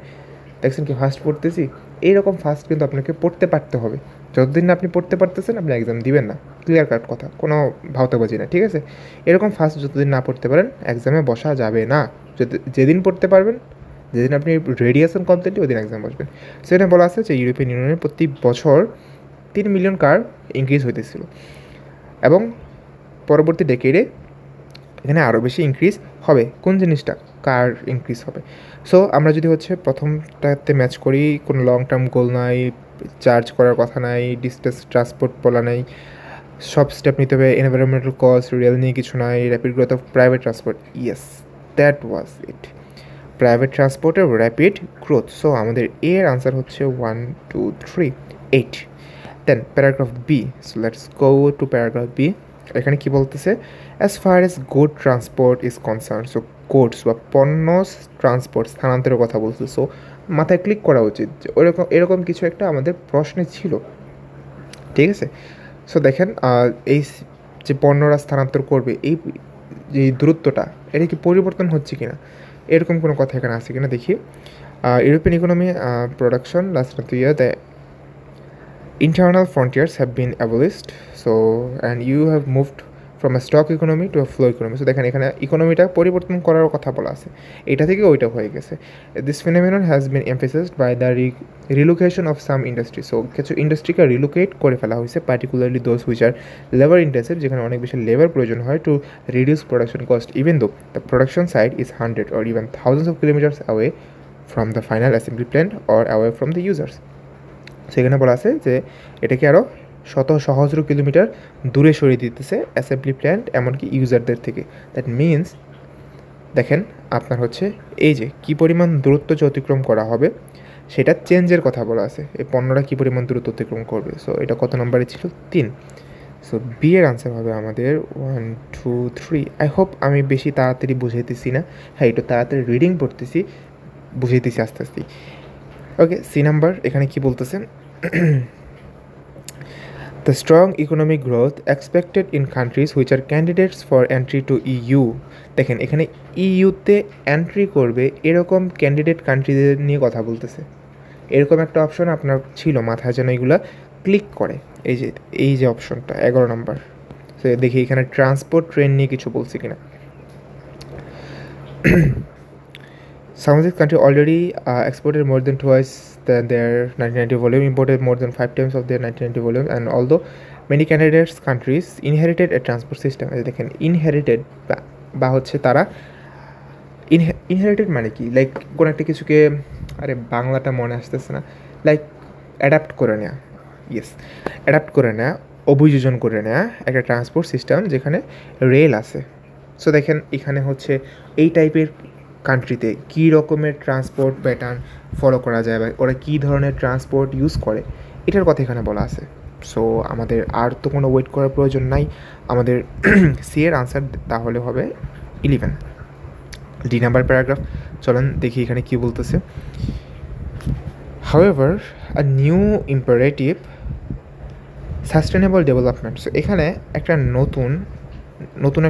দেখছেন কি fast পড়তেছি, এইরকম fast কিন্তু আপনাকে পড়তে পারতে হবে। যতদিন না আপনি পড়তে পারতেছেন আপনি এক্সাম দিবেন না, ক্লিয়ার কাট কথা, কোনো ভাওতাবাজি না, ঠিক আছে? এরকম ফাস্ট যতদিন না পড়তে পারেন এক্সামে বসা যাবে না। যেদিন পড়তে পারবেন, যেদিন আপনি রেডি আছেন কমপ্লিটলি, ওই দিন এক্সাম বসবেন। সেখানে বলা আছে যে ইউরোপিয়ান ইউনিয়নের প্রতি বছর 3 মিলিয়ন কার ইনক্রিজ হইতেছিল এবং পরবর্তী ডেকেডে এখানে আরও বেশি ইনক্রিজ হবে। কোন জিনিসটা? কার ইনক্রিজ হবে। সো আমরা যদি হচ্ছে প্রথমটাতে ম্যাচ করি, কোনো লং টার্ম গোল নাই, চার্জ করার কথা নাই, ডিস্টেন্স ট্রান্সপোর্ট বলা নাই, সব স্টেপ নিতে হবে, এনভায়রনমেন্টাল কস্ট, রেল নিয়ে কিছু নাই, rapid growth of private transport. Yes, that was it, private ট্রান্সপোর্টের র্যাপিড গ্রোথ। সো আমাদের এর আনসার হচ্ছে 1 2 3 8। Then paragraph B. So let's go to paragraph B. এখানে কি বলতেছে, as far as good transport is concern. So goods বা পণ্য transport স্থানান্তরের কথা বলছে। সো মাথায় ক্লিক করা উচিত যে এরকম কিছু একটা আমাদের প্রশ্নে ছিল, ঠিক আছে? সো দেখেন এই যে পণ্যরা স্থানান্তর করবে, এই যে দূরত্বটা এটা কি পরিবর্তন হচ্ছে কিনা, এরকম কোনো কথা এখানে আছে কিনা দেখি। European economy production last year the internal frontiers have been abolished, so and you have moved from a stock economy to a flow economy. So দেখেন এখানে ইকোনমিটা পরিবর্তন করার কথা বলা আছে, এটা থেকে ওইটা হয়ে গেছে। This phenomenon has been emphasized by the relocation of some industries. So কিছু ইন্ডাস্ট্রিকে রিলোকেট করে ফেলা হয়েছে, particularly those which are labour intensive, যেখানে অনেক বেশি লেবার প্রয়োজন হয়, to reduce production cost even though the production site is 100 or even thousands of kilometers away from the final assembly plant or away from the users. সেখানে বলা আছে যে এটাকে আরও শত সহস্র কিলোমিটার দূরে সরিয়ে দিতেছে অ্যাসেম্বলি প্ল্যান্ট এমনকি ইউজারদের থেকে। দ্যাট মিনস দেখেন আপনার হচ্ছে এই যে কী পরিমাণ দূরত্ব যে অতিক্রম করা হবে সেটা চেঞ্জের কথা বলা আছে, এই পণ্যটা কী পরিমাণ দূরত্ব অতিক্রম করবে। সো এটা কত নম্বরে ছিল? 3। সো বি এর আনসার হবে আমাদের 1 2 3। আই হোপ আমি বেশি তাড়াতাড়ি বুঝাইতেছি না, হ্যাঁ একটু তাড়াতাড়ি রিডিং পড়তেছি, বুঝাইতেছি আস্তে আস্তে। ওকে, সি নাম্বার এখানে কি বলতেছেন, the strong economic growth expected in countries which are candidates for entry to EU. দেখেন এখানে ইউতে এন্ট্রি করবে এরকম ক্যান্ডিডেট কান্ট্রিদের নিয়ে কথা বলতেছে। এরকম একটা অপশন আপনার ছিল মাথায় যেন এগুলো ক্লিক করে, এই যে অপশনটা 11 নম্বর। সো দেখি এখানে ট্রান্সপোর্ট ট্রেন নিয়ে কিছু বলছে কিনা। Some of these countries already exported more than twice than their 1990 volume, imported more than 5 times of their 1990 volume, and although many candidates countries inherited a transport system, দেখেন inherited বা হচ্ছে তারা inherited মানে কি, লাইক কোনো একটা কিছুকে, আরে বাংলাটা মনে আসতেছে না, লাইক অ্যাডাপ্ট করে নেওয়া, ইয়েস অ্যাডাপ্ট করে নেওয়া, অভিযোজন করে নেওয়া একটা ট্রান্সপোর্ট সিস্টেম যেখানে রেল আছে। সো দেখেন এখানে হচ্ছে এই টাইপের কান্ট্রিতে কী রকমের ট্রান্সপোর্ট প্যাটার্ন ফলো করা যায় বা ওরা কী ধরনের ট্রান্সপোর্ট ইউজ করে এটার কথা এখানে বলা আছে। সো আমাদের আর তো কোনো ওয়েট করার প্রয়োজন নাই, আমাদের সি এর আনসার তাহলে হবে 11। ডি নাম্বার প্যারাগ্রাফ চলেন দেখি এখানে কী বলতেছে। However, a new imperative sustainable development. So এখানে একটা নতুন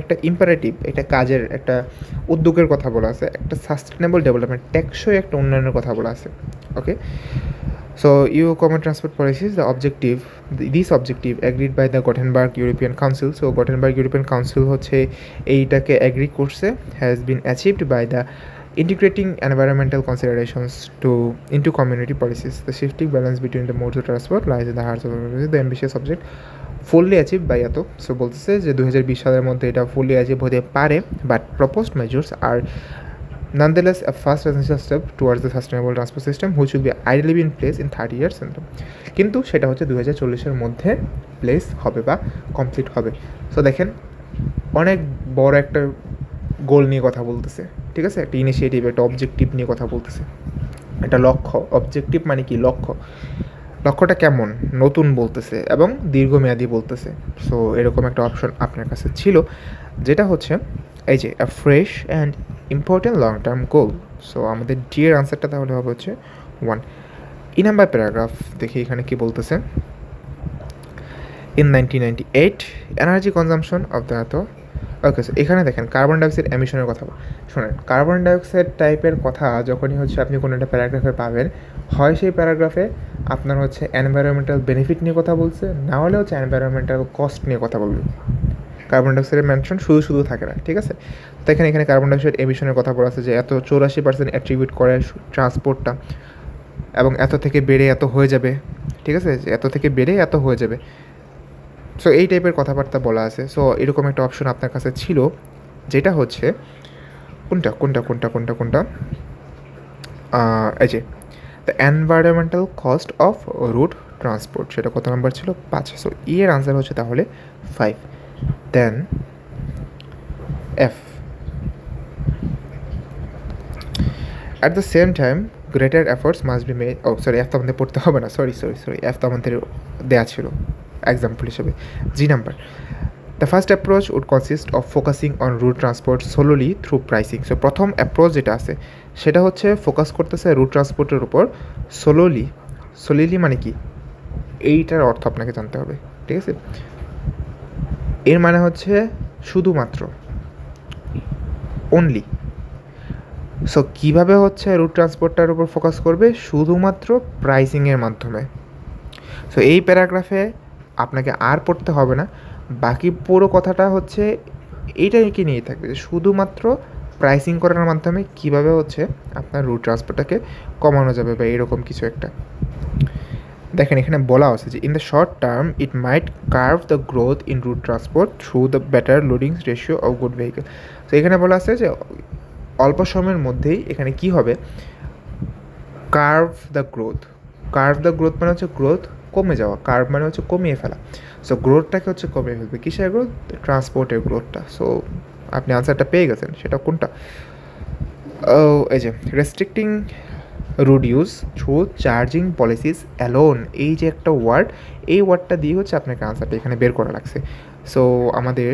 একটা ইম্পারেটিভ, একটা কাজের একটা উদ্যোগের কথা বলা আছে, একটা সাস্টেনেবল ডেভেলপমেন্ট টেকসই একটা উন্নয়নের কথা বলা আছে। Okay, so EU common transport policies this objective agreed by the Gothenburg European council. So Gothenburg European council হচ্ছে এইটাকে অ্যাগ্রি করছে, has been achieved by the integrating environmental considerations into community policies. The shifting balance between the modes of transport lies in the hearts of the ambitious object fully achieved by এত so বলতেছে যে 2020 সালের মধ্যে এটা fully achieve হতে পারে, but proposed measures are nonetheless a first essential step towards the sustainable transport system which will be ideally be in place in 30 years. কিন্তু সেটা হচ্ছে 2040-এর মধ্যে প্লেস হবে বা কমপ্লিট হবে। সো দেখেন অনেক বড় একটা গোল নিয়ে কথা বলতেছে, ঠিক আছে, একটা ইনিশিয়েটিভ, একটা অবজেক্টিভ নিয়ে কথা বলতেছে, একটা লক্ষ্য। অবজেক্টিভ মানে কি? লক্ষ্যটা কেমন? নতুন বলতেছে এবং দীর্ঘমেয়াদী বলতেছে। সো এরকম একটা অপশন আপনার কাছে ছিল, যেটা হচ্ছে এই যে a fresh and important long term goal. So আমাদের ডি এর আনসারটা তাহলে হবে হচ্ছে 1। নাম্বার প্যারাগ্রাফ দেখি এখানে কি বলতেছে। In 1998 energy consumption of the এত। ওকে, সো এখানে দেখেন কার্বন ডাইঅক্সাইড এমিশনের কথা শোনেন। কার্বন ডাইঅক্সাইড টাইপের কথা যখনই হচ্ছে আপনি কোনো একটা প্যারাগ্রাফে পাবেন, হয় সেই প্যারাগ্রাফে আপনার হচ্ছে এনভায়রনমেন্টাল বেনিফিট নিয়ে কথা বলছে, না হলে হচ্ছে এনভায়রনমেন্টাল কস্ট নিয়ে কথা বলবে। কার্বন ডাইঅক্সাইডের মেনশন শুধু থাকে না, ঠিক আছে। তো এখানে কার্বন ডাইঅক্সাইড এমিশনের কথা বলা আছে যে এত 84% অ্যাট্রিবিউট করে ট্রান্সপোর্টটা, এবং এত থেকে বেড়ে এত হয়ে যাবে, ঠিক আছে, এত থেকে বেড়ে এত হয়ে যাবে। সো এই টাইপের কথাবার্তা বলা আছে। সো এরকম একটা অপশন আপনার কাছে ছিল, যেটা হচ্ছে কোনটা এই যে the environmental cost of root transport, সেটা কত নাম্বার ছিল? 5। সো এর আনসার হচ্ছে তাহলে 5। Then F, at the same time greater efforts must be made. Sorry, F তো আমাদের পড়তে হবে না, সরি, এফ তো আমাদের দেওয়া ছিল এক্সাম্পল হিসেবে। G number, the first approach would consist of focusing on route transport solely through pricing. So প্রথম অ্যাপ্রোচ যেটা আছে সেটা হচ্ছে ফোকাস করতেছে রুট ট্রান্সপোর্টের উপর সোলিলি মানে কি? এইটার অর্থ আপনাকে জানতে হবে, ঠিক আছে। এর মানে হচ্ছে শুধুমাত্র, অনলি। সো কীভাবে হচ্ছে রুট ট্রান্সপোর্টটার উপর ফোকাস করবে? শুধুমাত্র প্রাইসিংয়ের মাধ্যমে। সো এই প্যারাগ্রাফে আপনাকে আর পড়তে হবে না, বাকি পুরো কথাটা হচ্ছে এইটাকে নিয়েই থাকবে যে শুধুমাত্র প্রাইসিং করার মাধ্যমে কীভাবে হচ্ছে আপনার রুট ট্রান্সপোর্টটাকে কমানো যাবে বা এরকম কিছু একটা। দেখেন এখানে বলা আছে যে in the short term it might curb the growth in road transport through the better loading ratio of good vehicle. তো এখানে বলা আছে যে অল্প সময়ের মধ্যেই এখানে কি হবে? কার্ভ দ্য গ্রোথ মানে হচ্ছে গ্রোথ কমে যাওয়া, কার্ভ মানে হচ্ছে কমিয়ে ফেলা। সো গ্রোথটাকে হচ্ছে কমিয়ে ফেলবে। কিসের গ্রোথ? ট্রান্সপোর্টের গ্রোথটা। সো আপনি আনসারটা পেয়ে গেছেন, সেটা কোনটা? এই যে restricting route use through charging policies alone, এই যে একটা ওয়ার্ড, এই ওয়ার্ডটা দিয়ে হচ্ছে আপনাকে আনসারটা এখানে বের করা লাগছে। সো আমাদের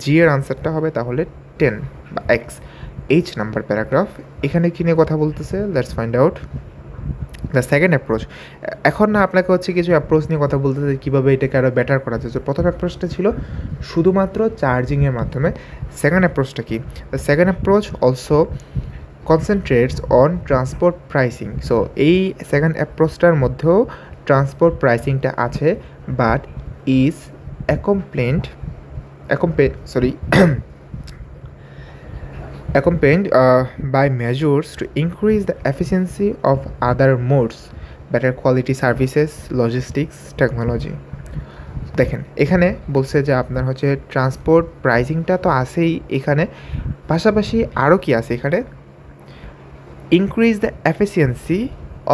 জি এর আনসারটা হবে তাহলে 10 বা এক্স। এইচ নাম্বার প্যারাগ্রাফ, এখানে কী নিয়ে কথা বলতেছে? Let's find out. The second approach, এখন না আপনাকে হচ্ছে কিছু অ্যাপ্রোচ নিয়ে কথা বলতেছে কীভাবে এটাকে আরও বেটার করা যায়। প্রথম অ্যাপ্রোচটা ছিল শুধুমাত্র চার্জিংয়ের মাধ্যমে। সেকেন্ড অ্যাপ্রোচটা কি? The second approach also concentrates on transport pricing. So এই সেকেন্ড অ্যাপ্রোচটার মধ্যেও ট্রান্সপোর্ট প্রাইসিংটা আছে, but is accompanied by measures to increase the efficiency of other modes, better quality services, logistics, technology. দেখেন এখানে বলছে যে আপনার হচ্ছে ট্রান্সপোর্ট প্রাইসিংটা তো আছেই, এখানে পাশাপাশি আরও কি আছে? এখানে increase the efficiency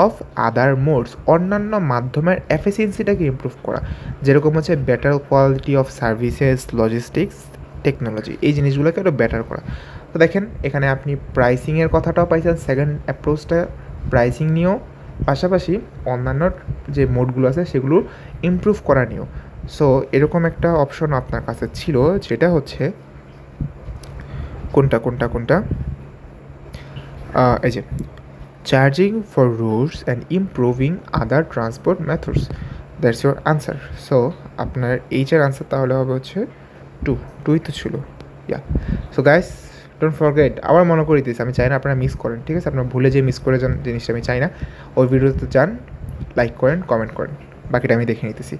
of other modes, অন্যান্য মাধ্যমের এফিসিয়েন্সিটাকে ইমপ্রুভ করা, যেরকম হচ্ছে better quality of services, logistics, technology, এই জিনিসগুলোকে আরও বেটার করা। তো দেখেন এখানে আপনি প্রাইসিংয়ের কথাটাও পাইছেন, সেকেন্ড অ্যাপ্রোচটা প্রাইসিং নিয়েও, পাশাপাশি অন্যান্য যে মোডগুলো আছে সেগুলো ইমপ্রুভ করা নিয়েও। সো এরকম একটা অপশন আপনার কাছে ছিল, যেটা হচ্ছে কোনটা এই যে charging for roots and improving other transport methods. That's your answer. So আপনার এইচের আনসার তাহলে হবে হচ্ছে 2 তো ছিল। সো গাইস ডোন্ট ফরগেট, আবার মনে করে দিয়েছি, আমি চাই না আপনারা মিস করেন, ঠিক আছে? আপনারা ভুলে যে মিস করে যান জিনিসটা আমি চাই না। ওই ভিডিওতে যান, লাইক করেন, কমেন্ট করেন, বাকিটা আমি দেখে নিতেছি।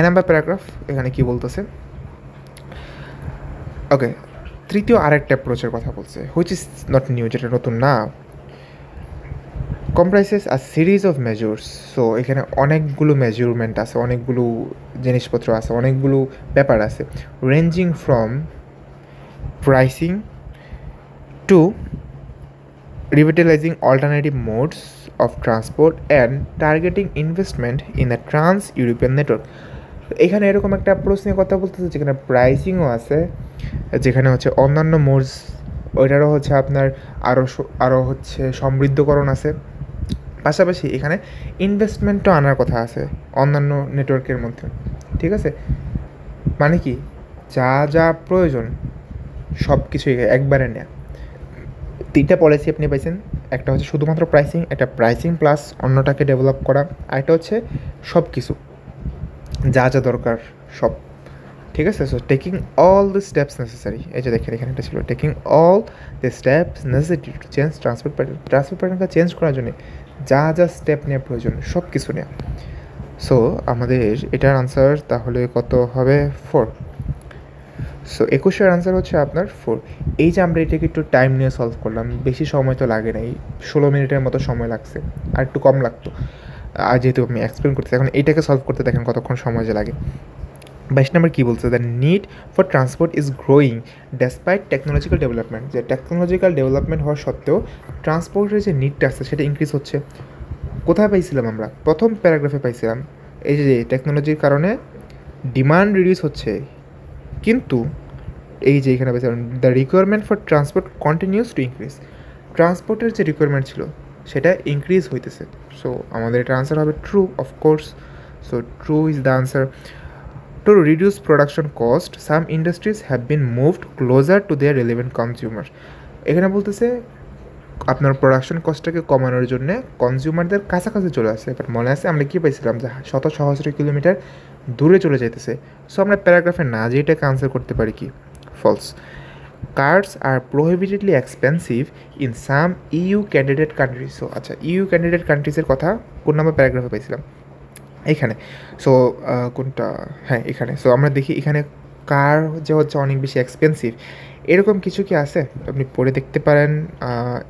নাম্বার প্যারাগ্রাফ এখানে কি বলতেছে? ওকে, তৃতীয় আরেকটা অ্যাপ্রোচের কথা বলছে, হুইচ ইজ নট নিউ, যেটা নতুন না। Comprises a series of measures. So এখানে অনেকগুলো মেজারমেন্ট আছে, অনেকগুলো জিনিসপত্র আছে, অনেকগুলো ব্যাপার আছে, ranging from pricing to revitalizing alternative modes of transport and targeting investment in a trans-European network. এখানে এরকম একটা অ্যাপ্রোচ নিয়ে কথা বলতেছে যেখানে প্রাইসিংও আছে, যেখানে হচ্ছে অন্যান্য মোডস ওইটারও হচ্ছে আপনার আরও হচ্ছে সমৃদ্ধকরণ আছে, পাশাপাশি এখানে ইনভেস্টমেন্টও আনার কথা আছে অন্যান্য নেটওয়ার্কের মধ্যে। ঠিক আছে, মানে কি যা যা প্রয়োজন সব কিছুই একবারে নেয়া। তিনটা পলিসি আপনি পাইছেন, একটা হচ্ছে শুধুমাত্র প্রাইসিং, একটা প্রাইসিং প্লাস অন্যটাকে ডেভেলপ করা, আর একটা হচ্ছে সব কিছু যা যা দরকার সব। ঠিক আছে, so taking all the steps necessary, এই যে দেখেন এখানে একটা ছিল taking all the steps necessary to change transport প্যাটার্নকে চেঞ্জ করার জন্য যা যা স্টেপ নেওয়া প্রয়োজন সব কিছু নেওয়া। সো আমাদের এটার আনসার তাহলে কত হবে? 4। সো 21-এর আনসার হচ্ছে আপনার 4। এই যে আমরা এটাকে একটু টাইম নিয়ে সলভ করলাম, বেশি সময় তো লাগে নাই, 16 মিনিটের মতো সময় লাগছে, আর একটু কম লাগতো আর যেহেতু আমি এক্সপ্লেন করতেছি। এখন এইটাকে সলভ করতে দেখেন কতক্ষণ সময় যে লাগে। 22 নম্বর কী বলছে? The need for transport is growing despite technological development. যে টেকনোলজিক্যাল ডেভেলপমেন্ট হওয়ার সত্ত্বেও ট্রান্সপোর্টের যে নিডটা আছে সেটা ইনক্রিজ হচ্ছে। কোথায় পাইছিলাম আমরা? প্রথম প্যারাগ্রাফে পাইছিলাম, এই যে টেকনোলজির কারণে ডিমান্ড রিডিউস হচ্ছে, কিন্তু এই যে এখানে পাইছিলাম the requirement for transport continues to increase. ট্রান্সপোর্টের যে রিকোয়ারমেন্ট ছিল সেটা ইনক্রিজ হইতেছে। সো আমাদের এটা আনসার হবে true, of course. So true is the answer. To reduce production cost, some industries have been moved closer to their relevant consumer. এখানে বলতেছে আপনার প্রোডাকশন কস্টটাকে কমানোর জন্য কনজিউমারদের কাছাকাছি চলে আসে। বাট মনে আছে আমরা কী পাইছিলাম যে শত সহস্র কিলোমিটার দূরে চলে যাইতেছে। সো আমরা প্যারাগ্রাফে না যে এটাকে আনসার করতে পারি কি? False. Cars are prohibitively expensive in some EU candidate countries. So আচ্ছা, ইউ ক্যান্ডিডেট কান্ট্রিজের কথা কোন নাম্বার প্যারাগ্রাফে পাইছিলাম? এখানে। সো কোনটা? হ্যাঁ, এখানে। সো আমরা দেখি এখানে কার যে হচ্ছে অনেক বেশি এক্সপেন্সিভ, এরকম কিছু কি আছে? আপনি পড়ে দেখতে পারেন।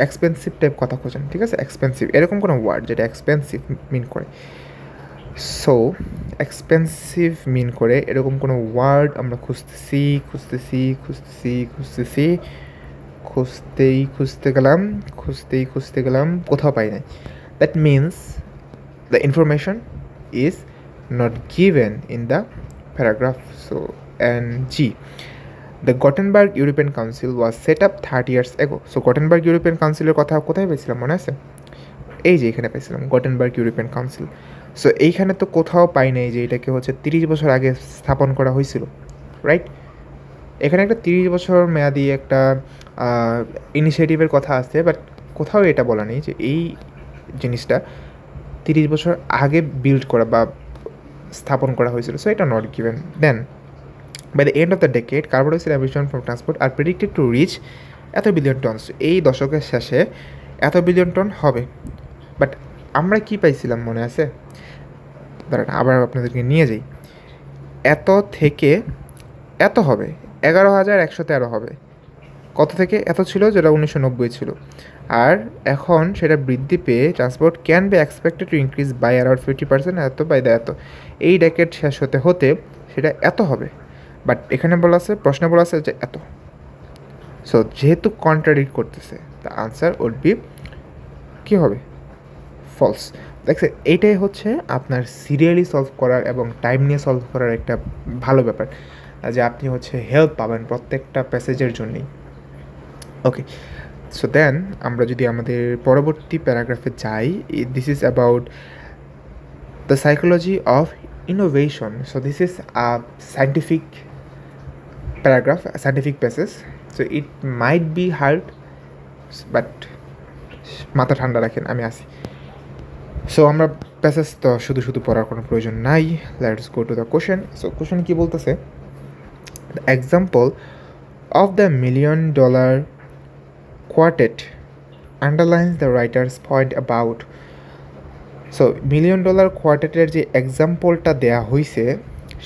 এক্সপেন্সিভ টাইপ কথা খোঁজেন, ঠিক আছে? এক্সপেন্সিভ এরকম কোনো ওয়ার্ড যেটা এক্সপেন্সিভ মিন করে। সো এক্সপেন্সিভ মিন করে এরকম কোনো ওয়ার্ড আমরা খুঁজতে গেলাম, কোথাও পাই নাই। That means the information is not given in the paragraph. So, and G, the Gothenburg European Council was set up 30 years ago. So Gothenburg European Council এর কথা কোথায় পেয়েছিলাম মনে আছে? এই যে এখানে পেয়েছিলাম Gothenburg European Council. সো এইখানে তো কোথাও পাই নাই যে এটাকে হচ্ছে 30 বছর আগে স্থাপন করা হয়েছিল, রাইট? এখানে একটা 30 বছর মেয়াদি একটা ইনিশিয়েটিভের কথা আছে, বাট কোথাও এটা বলা নেই যে এই জিনিসটা 30 বছর আগে বিল্ড করা বা স্থাপন করা হয়েছিল। সো এটা not given. Then by the end of the decade carbon dioxide emission from transport are predicted to reach eight billion ton. এই দশকের শেষে এত বিলিয়ন টন হবে। বাট আমরা কি পাইছিলাম মনে আছে? দাঁড়ান আবার আপনাদেরকে নিয়ে যাই। এত থেকে এত হবে, 11,113 হবে। কত থেকে এত ছিল? যেটা 1990 ছিল। আর এখন সেটা বৃদ্ধি পেয়ে transport can be expected to increase by around 50%, eight by the এত। এই ডেকেড শেষ হতে হতে সেটা এত হবে। বাট এখানে বলা আছে, প্রশ্নে বলা আছে যে এত। সো যেহেতু কন্ট্রাডিক্ট করতেছে, দ্য আনসার উড বি কী হবে? ফলস। দেখছে, এইটাই হচ্ছে আপনার সিরিয়ালি সলভ করার এবং টাইম নিয়ে সলভ করার একটা ভালো ব্যাপার, যে আপনি হচ্ছে হেল্প পাবেন প্রত্যেকটা প্যাসেজের জন্যই। ওকে, সো দেন আমরা যদি আমাদের পরবর্তী প্যারাগ্রাফে যাই, this is about the psychology of innovation. So this is a scientific paragraph, scientific passage. So it might be hard, but মাথা ঠান্ডা রাখেন, আমি আসি। সো আমরা প্যাসেজ তো শুধু পড়ার কোনো প্রয়োজন নাই। Let's go to the question. So question কী বলতেছে? The example of the $1 million quartet underlines the writer's point about. So $1 million quartet-এর যে এক্সাম্পলটা দেয়া হয়েছে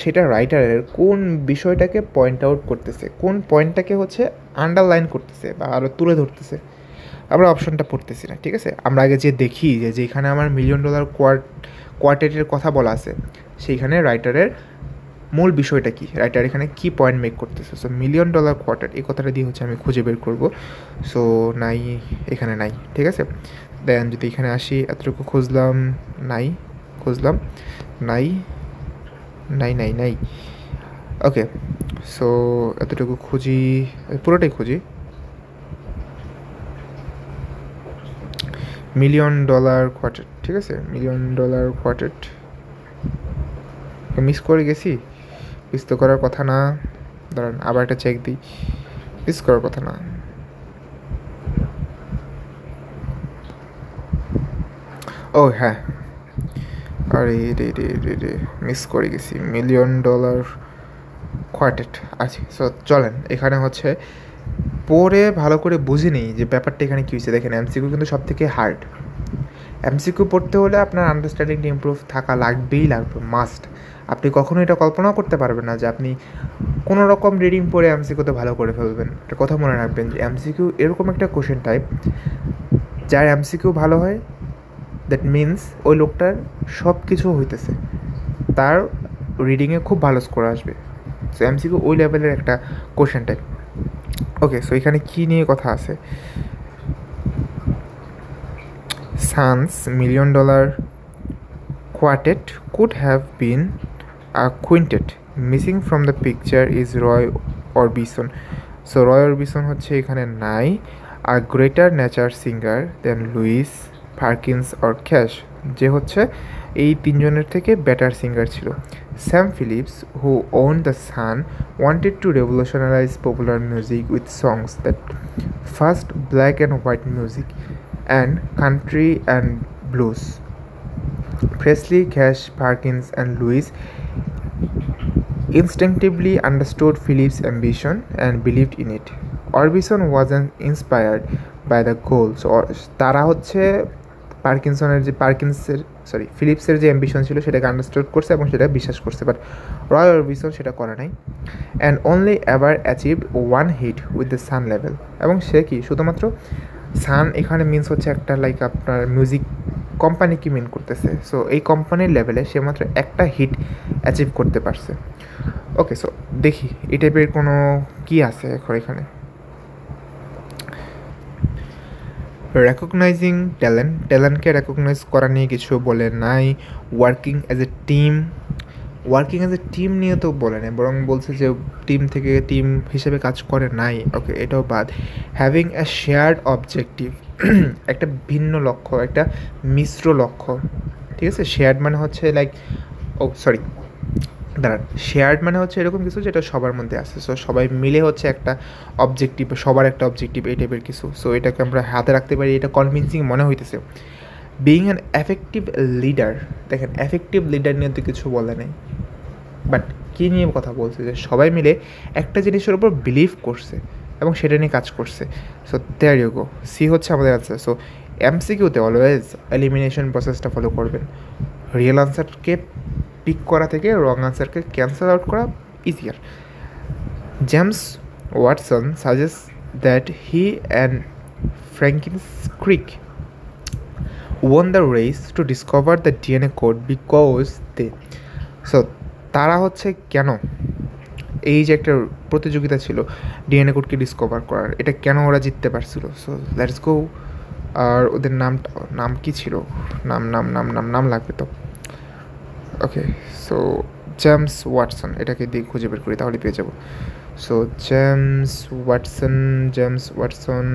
সেটা রাইটারের কোন বিষয়টাকে পয়েন্ট আউট করতেছে, কোন পয়েন্টটাকে হচ্ছে আন্ডারলাইন করতেছে বা আরও তুলে ধরতেছে। আমরা অপশনটা পড়তেছি না, ঠিক আছে। আমরা আগে যে দেখি যে যেখানে আমার $1,000,000 কোয়ার্টেটের কথা বলা আছে সেইখানে রাইটারের মূল বিষয়টা কি, রাইটার এখানে কি পয়েন্ট মেক করতেছে। সো $1,000,000 কোয়ার্টেট এই কথাটা দিয়ে হচ্ছে আমি খুঁজে বের করব। সো নাই, এখানে নাই, ঠিক আছে। দেন যদি এখানে আসি, এতটুকু খুঁজলাম, নাই, খুঁজলাম, নাই, নাই, নাই, নাই। ওকে, সো এতটুকু খুঁজি, পুরোটাই খুঁজি। $1,000,000 কোয়ার্টেট, ঠিক আছে, $1,000,000 কোয়ার্টেট মিস করে গেছি। মিস তো করার কথা না, দাঁড়ান আবার একটা চেক দিই, মিস করার কথা না। ও হ্যাঁ, আরে রে রে রে রে মিস করে গেছি, $1,000,000 কোয়ার্টেট। আচ্ছা, সো চলেন এখানে হচ্ছে পরে ভালো করে বুঝে নিই যে ব্যাপারটা এখানে কী হয়েছে। দেখেন এমসিকিউ কিন্তু সব থেকে হার্ড। এমসিকিউ পড়তে হলে আপনার আন্ডারস্ট্যান্ডিংটা ইমপ্রুভ থাকা লাগবেই লাগবে, মাস্ট। আপনি কখনো এটা কল্পনাও করতে পারবেন না যে আপনি কোনো রকম রিডিং পড়ে এমসিকিউতে ভালো করে ফেলবেন। একটা কথা মনে রাখবেন যে এমসিকিউ এরকম একটা কোশ্চেন টাইপ, যার এমসিকিউ ভালো হয় দ্যাট মিনস ওই লোকটার সব কিছু হইতেছে, তার রিডিংয়ে খুব ভালো স্কোর আসবে। সো এমসিকিউ ওই লেভেলের একটা কোশ্চেন টাইপ। ওকে, সো এখানে কী নিয়ে কথা আছে? Sun's $1,000,000 quartet could have been a quintet. Missing from the picture is Roy Orbison. So Roy Orbison হচ্ছে এখানে নাই। A greater nature singer than Louis, Parkins or Cash, যে হচ্ছে এই তিনজনের থেকে বেটার সিঙ্গার ছিল। Sam Phillips, who owned the Sun, wanted to revolutionize popular music with songs that first black and white music and country and blues. Presley, Cash, Parkins and Louis instinctively understood Phillips' ambition and believed in it. Orbison wasn't inspired by the goal. So তারা হচ্ছে ফিলিপসের যে ambition ছিল সেটাকে understand করছে এবং সেটা বিশ্বাস করছে, বাট রয় অরবিসন সেটা করে নাই। And only ever achieved one hit with the Sun লেভেল। এবং সে কি শুধুমাত্র সান এখানে মিনস হচ্ছে একটা লাইক আপনার মিউজিক কোম্পানি কি মিন করতেছে। সো এই কোম্পানির লেভেলে সে মাত্র একটা হিট অ্যাচিভ করতে পারছে। ওকে, সো দেখি এই টাইপের কোনো কি আছে এখন এখানে। রেকগনাইজিং ট্যালেন্টকে রেকগনাইজ করা নিয়ে কিছু বলে নাই। ওয়ার্কিং অ্যাজ এ টিম নিয়ে তো বলে নাই, বরং বলছে যে টিম হিসেবে কাজ করে নাই। ওকে, এটাও বাদ। হ্যাভিং এ শেয়ার্ড অবজেক্টিভ, একটা ভিন্ন লক্ষ্য, একটা মিশ্র লক্ষ্য, ঠিক আছে। শেয়ার্ড মানে হচ্ছে লাইক শেয়ার্ড মানে হচ্ছে এরকম কিছু যেটা সবার মধ্যে আছে। সো সবাই মিলে হচ্ছে একটা অবজেক্টিভ, সবার একটা অবজেক্টিভ, এই টাইপের কিছু। সো এটাকে আমরা হাতে রাখতে পারি, এটা কনভিন্সিং মনে হইতেছে। বিইং অ্যান এফেক্টিভ লিডার, দেখেন এফেক্টিভ লিডার নিয়ে তো কিছু বলে নেই, বাট কী নিয়ে কথা বলছে যে সবাই মিলে একটা জিনিসের উপর বিলিভ করছে এবং সেটা নিয়ে কাজ করছে। So there you go, C হচ্ছে আমাদের আনসার। সো এমসিকিউতে অলওয়েজ এলিমিনেশন প্রসেসটা ফলো করবেন। রিয়েল আনসারকে পিক করা থেকে রং আনসারকে ক্যান্সেল আউট করা easier. James Watson suggest that he and Francis Crick won the race to discover the DNA code because they, so তারা হচ্ছে কেন এই যে একটা প্রতিযোগিতা ছিল ডিএনএ কোডকে ডিসকভার করার, এটা কেন ওরা জিততে পারছিল। সো লেটস গো। আর ওদের নাম কি ছিল, নাম লাগবে তো। ওকে, সো জেমস ওয়াটসন, এটাকে দিয়ে খুঁজে বের করি তাহলে পেয়ে যাব। সো জেমস ওয়াটসন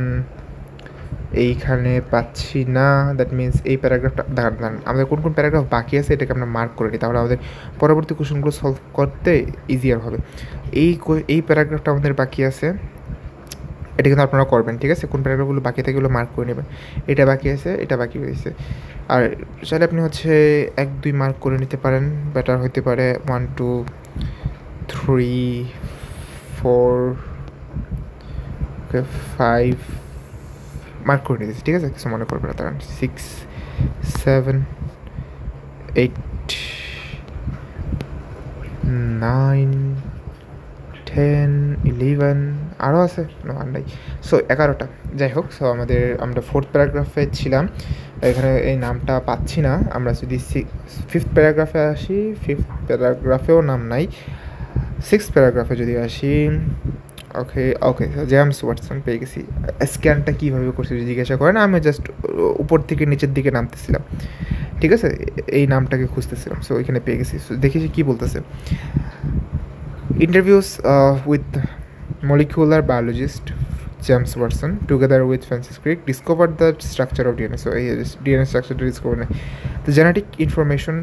এইখানে পাচ্ছি না। দ্যাট মিনস এই প্যারাগ্রাফটা দাঁড়ান, আমাদের কোন প্যারাগ্রাফ বাকি আছে এটাকে আমরা মার্ক করে নিই, তাহলে আমাদের পরবর্তী কোশ্চেনগুলো সলভ করতে ইজিয়ার হবে। এই প্যারাগ্রাফটা আমাদের বাকি আছে, এটা কিন্তু আপনারা করবেন, ঠিক আছে। কোন প্যারাগ্রাফগুলো বাকি থাকে এগুলো মার্ক করে নেবেন। এটা বাকি আছে, এটা বাকি হয়েছে। আর চাইলে আপনি হচ্ছে 1-2 মার্ক করে নিতে পারেন, বেটার হইতে পারে। 1 2 3 4 5 মার্ক করে নিতেছি, ঠিক আছে, কিছু মনে করবে না। তার 6 7 8 9, 10, 11 আরও আছে আর নাই। সো 11টা, যাই হোক। সো আমরা 4th প্যারাগ্রাফে ছিলাম, এখানে এই নামটা পাচ্ছি না। আমরা যদি 5th প্যারাগ্রাফে আসি, 5th প্যারাগ্রাফেও নাম নাই। 6th প্যারাগ্রাফে যদি আসি, ওকে ওকে, জেমস ওয়াটসন পেয়ে গেছি। স্ক্যানটা কীভাবে করছি যদি জিজ্ঞাসা করেন, আমি জাস্ট উপর থেকে নিচের দিকে নামতেছিলাম, ঠিক আছে, এই নামটাকে খুঁজতেছিলাম। সো এখানে পেয়ে গেছি। সো দেখেছি কী বলতেছে। Interviews with molecular biologist James Watson together with Francis Crick discovered the structure of DNA. So DNA structure to discover the genetic information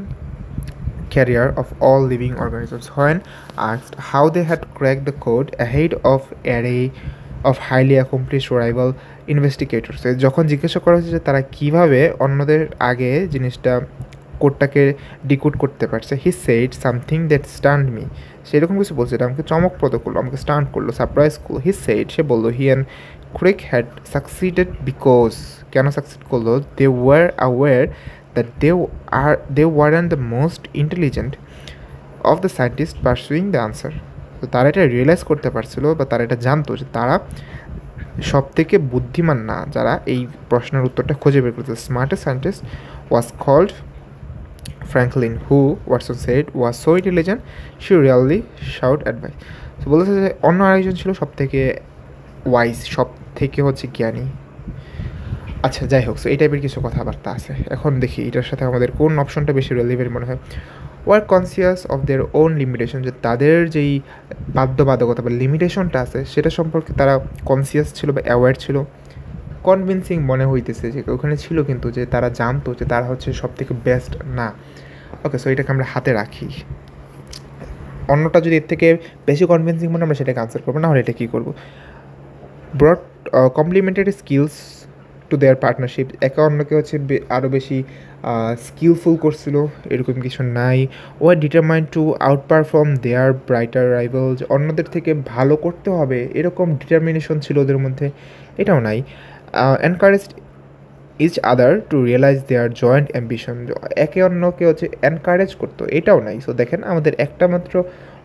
carrier of all living organisms. When asked how they had cracked the code ahead of array of highly accomplished rival investigators, যখন জিজ্ঞাসা করা হচ্ছে যে তারা কীভাবে অন্যদের আগে জিনিসটা কোডটাকে ডিকোড করতে পারছে, he said something that stand me, সেরকম কিছু বলছে, এটা আমাকে চমকপ্রদ করলো, আমাকে স্টান্ট করলো, সারপ্রাইজ করলো। হি সেড, সে বললো, he and Crick had succeeded because, কেন সাকসিড করলো, they were aware that they weren't the most intelligent of the scientist pursuing the answer. তো তারা এটা রিয়েলাইজ করতে পারছিল, বা তারা এটা জানতো যে তারা সব থেকে বুদ্ধিমান না, যারা এই প্রশ্নের উত্তরটা খুঁজে বের করছে। Smartest scientist was called Franklin, who, Watson said, was so intelligent, she really shout advice. So বলতেছে যে অন্য আরেকজন ছিল সব থেকে ওয়াইজ, সব থেকে হচ্ছে জ্ঞানী। আচ্ছা, যাই হোক। সো এই টাইপের কিছু কথাবার্তা আছে। এখন দেখি এটার সাথে আমাদের কোন অপশনটা বেশি রেলিভেন্ট মনে হয়। Were conscious of their own limitation, যে তাদের যেই বাধ্যবাধকতা বা লিমিটেশনটা আছে সেটা সম্পর্কে তারা কনসিয়াস ছিল বা অ্যাওয়্যার ছিল। কনভিন্সিং মনে হইতেছে যে ওখানে ছিল, কিন্তু যে তারা জানতো যে তারা হচ্ছে সব থেকে বেস্ট না। ওকে, সো এটাকে আমরা হাতে রাখি। অন্যটা যদি এর থেকে বেশি কনভিন্সিং মনে আমরা সেটাকে আনসার করবো, না হলে এটা কী করবো। Broad complementary skills to their partnership, একে অন্যকে হচ্ছে আরও বেশি স্কিলফুল করছিল, এরকম কিছু নাই। Were determined to outperform their brighter rival, যে অন্যদের থেকে ভালো করতে হবে এরকম ডিটারমিনেশন ছিল ওদের মধ্যে, এটাও নাই। Encouraged each other to realise their joint ambition, একে অন্যকে হচ্ছে এনকারেজ করতো, এটাও নাই। সো দেখেন আমাদের একটা মাত্র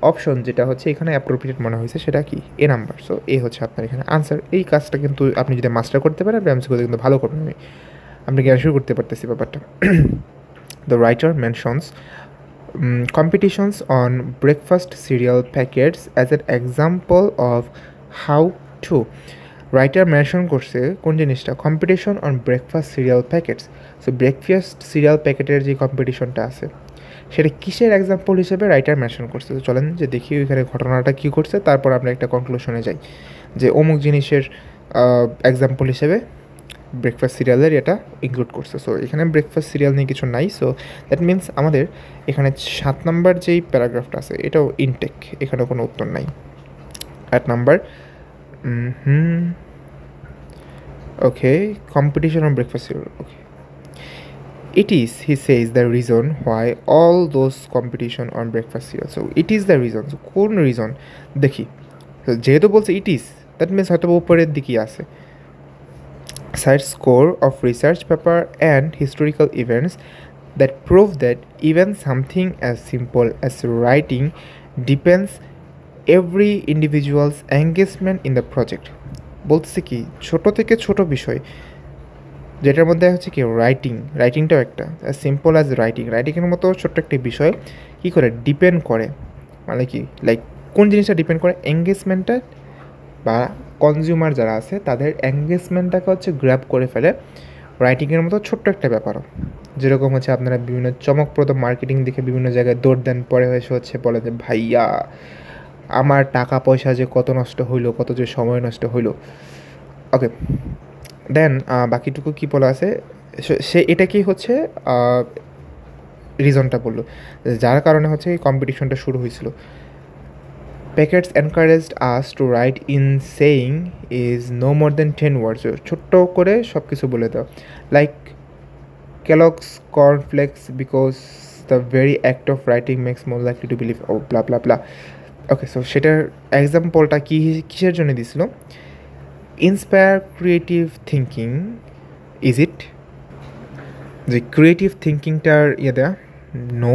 অপশন যেটা হচ্ছে এখানে অ্যাপ্রোপ্রিয়েট মনে হয়েছে, সেটা কি এ নাম্বার। সো এ হচ্ছে আপনার এখানে আনসার। এই কাজটা কিন্তু আপনি যদি মাস্টার করতে পারেন আপনি এমসিকিউতে কিন্তু ভালো করবেন। আমি জ্ঞান শুরু করতে পারতেছি ব্যাপারটা। The writer mentions competitions on breakfast cereal packets as an example of how to, writer mention করছে কোন জিনিসটা, competition on breakfast cereal packets. So breakfast cereal প্যাকেটের যে কম্পিটিশনটা আছে সেটা কিসের এক্সাম্পল হিসেবে রাইটার মেনশন করছে। তো চলেন যে দেখি ওইখানে ঘটনাটা কী করছে, তারপর আমরা একটা কনক্লুশনে যাই যে অমুক জিনিসের এক্সাম্পল হিসেবে ব্রেকফাস্ট সিরিয়ালের এটা ইনক্লুড করছে। সো এখানে ব্রেকফাস্ট সিরিয়াল নিয়ে কিছু নাই। সো দ্যাট মিনস আমাদের এখানে 7 নাম্বার যেই প্যারাগ্রাফটা আছে এটাও ইনটেক, এখানে কোনো উত্তর নাই। 8 number, okay, competition on breakfast cereal. Okay, it is, he says, the reason why all those competition on breakfast cereal. So it is the reason. So কোন রিজন দেখি, যেহেতু বলছে ইট ইজ, দ্যাট মিনস হয়তো উপরের দিকেই আছে। Cites score of research paper and historical events that prove that even something as simple as writing depends every individual's engagement in the project. বলতেছে কি, ছোট থেকে ছোট বিষয় যেটার মধ্যে হচ্ছে কি রাইটিংটাও একটা সিম্পল অ্যাজ রাইটিংয়ের মতো ছোট্ট একটি বিষয় কী করে ডিপেন্ড করে, মানে কি লাইক কোন জিনিসটা ডিপেন্ড করে, এঙ্গেজমেন্টটা বা কনজিউমার যারা আছে তাদের এঙ্গেজমেন্টটাকে হচ্ছে গ্র্যাব করে ফেলে রাইটিংয়ের মতো ছোট্ট একটা ব্যাপারও। যেরকম হচ্ছে আপনারা বিভিন্ন চমকপ্রদ মার্কেটিং দেখে বিভিন্ন জায়গায় দৌড় দেন, পরে হচ্ছে বলে যে ভাইয়া আমার টাকা পয়সা যে কত নষ্ট হইলো, কত যে সময় নষ্ট হইলো। ওকে, দেন বাকিটুকু কী বলা আছে, সে এটাকেই হচ্ছে রিজনটা বললো যার কারণে হচ্ছে এই কম্পিটিশনটা শুরু হয়েছিল। Packets encouraged us to write in saying is no more than 10 words, ছোট্ট করে সব কিছু বলে দাও, like Kellogg's cornflakes because the very act of writing makes more likely to believe, oh blah blah blah. Okay, so সেটার এক্সাম্পলটা কিসের জন্য দিছিল, inspire creative thinking, is it যে ক্রিয়েটিভ থিঙ্কিংটার দেয়া, নো,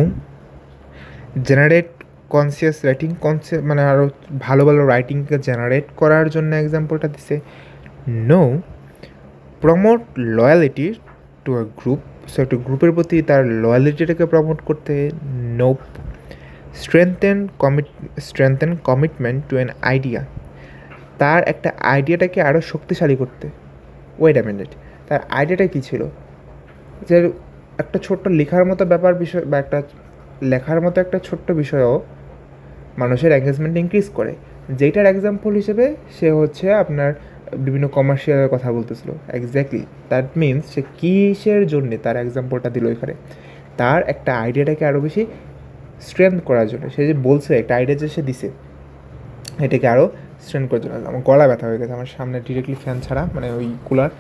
জেনারেট কনসিয়াস রাইটিং মানে আরও ভালো ভালো রাইটিংকে জেনারেট করার জন্য এক্সাম্পলটা দিছে। No, promote loyalty to a group, so একটা গ্রুপের প্রতি তার লয়ালিটিটাকে প্রমোট করতে। Nope, strengthen commitment to an idea, তার একটা আইডিয়াটাকে আরও শক্তিশালী করতে। ওয়েট আ মিনিট, তার আইডিয়াটা কী ছিল? যে একটা ছোট্ট লেখার মতো বিষয় বা একটা লেখার মতো একটা ছোট্ট বিষয়ও মানুষের এঙ্গেজমেন্ট ইনক্রিজ করে, যেটার এক্সাম্পল হিসেবে সে হচ্ছে আপনার বিভিন্ন কমার্শিয়ালের কথা বলতেছিল। এক্স্যাক্টলি, দ্যাট মিনস সে কিসের জন্যে তার এক্সাম্পলটা দিল এখানে, তার একটা আইডিয়াটাকে আরও বেশি স্ট্রেংথ করার জন্য। সে যে বলছে একটা আইডিয়া যে সে দিছে, এটাকে আরও স্ট্রেংথ করার জন্য। আমার গলা ব্যথা হয়ে গেছে, আমার সামনে ডিরেক্টলি ফ্যান ছাড়া, মানে ওই কুলার,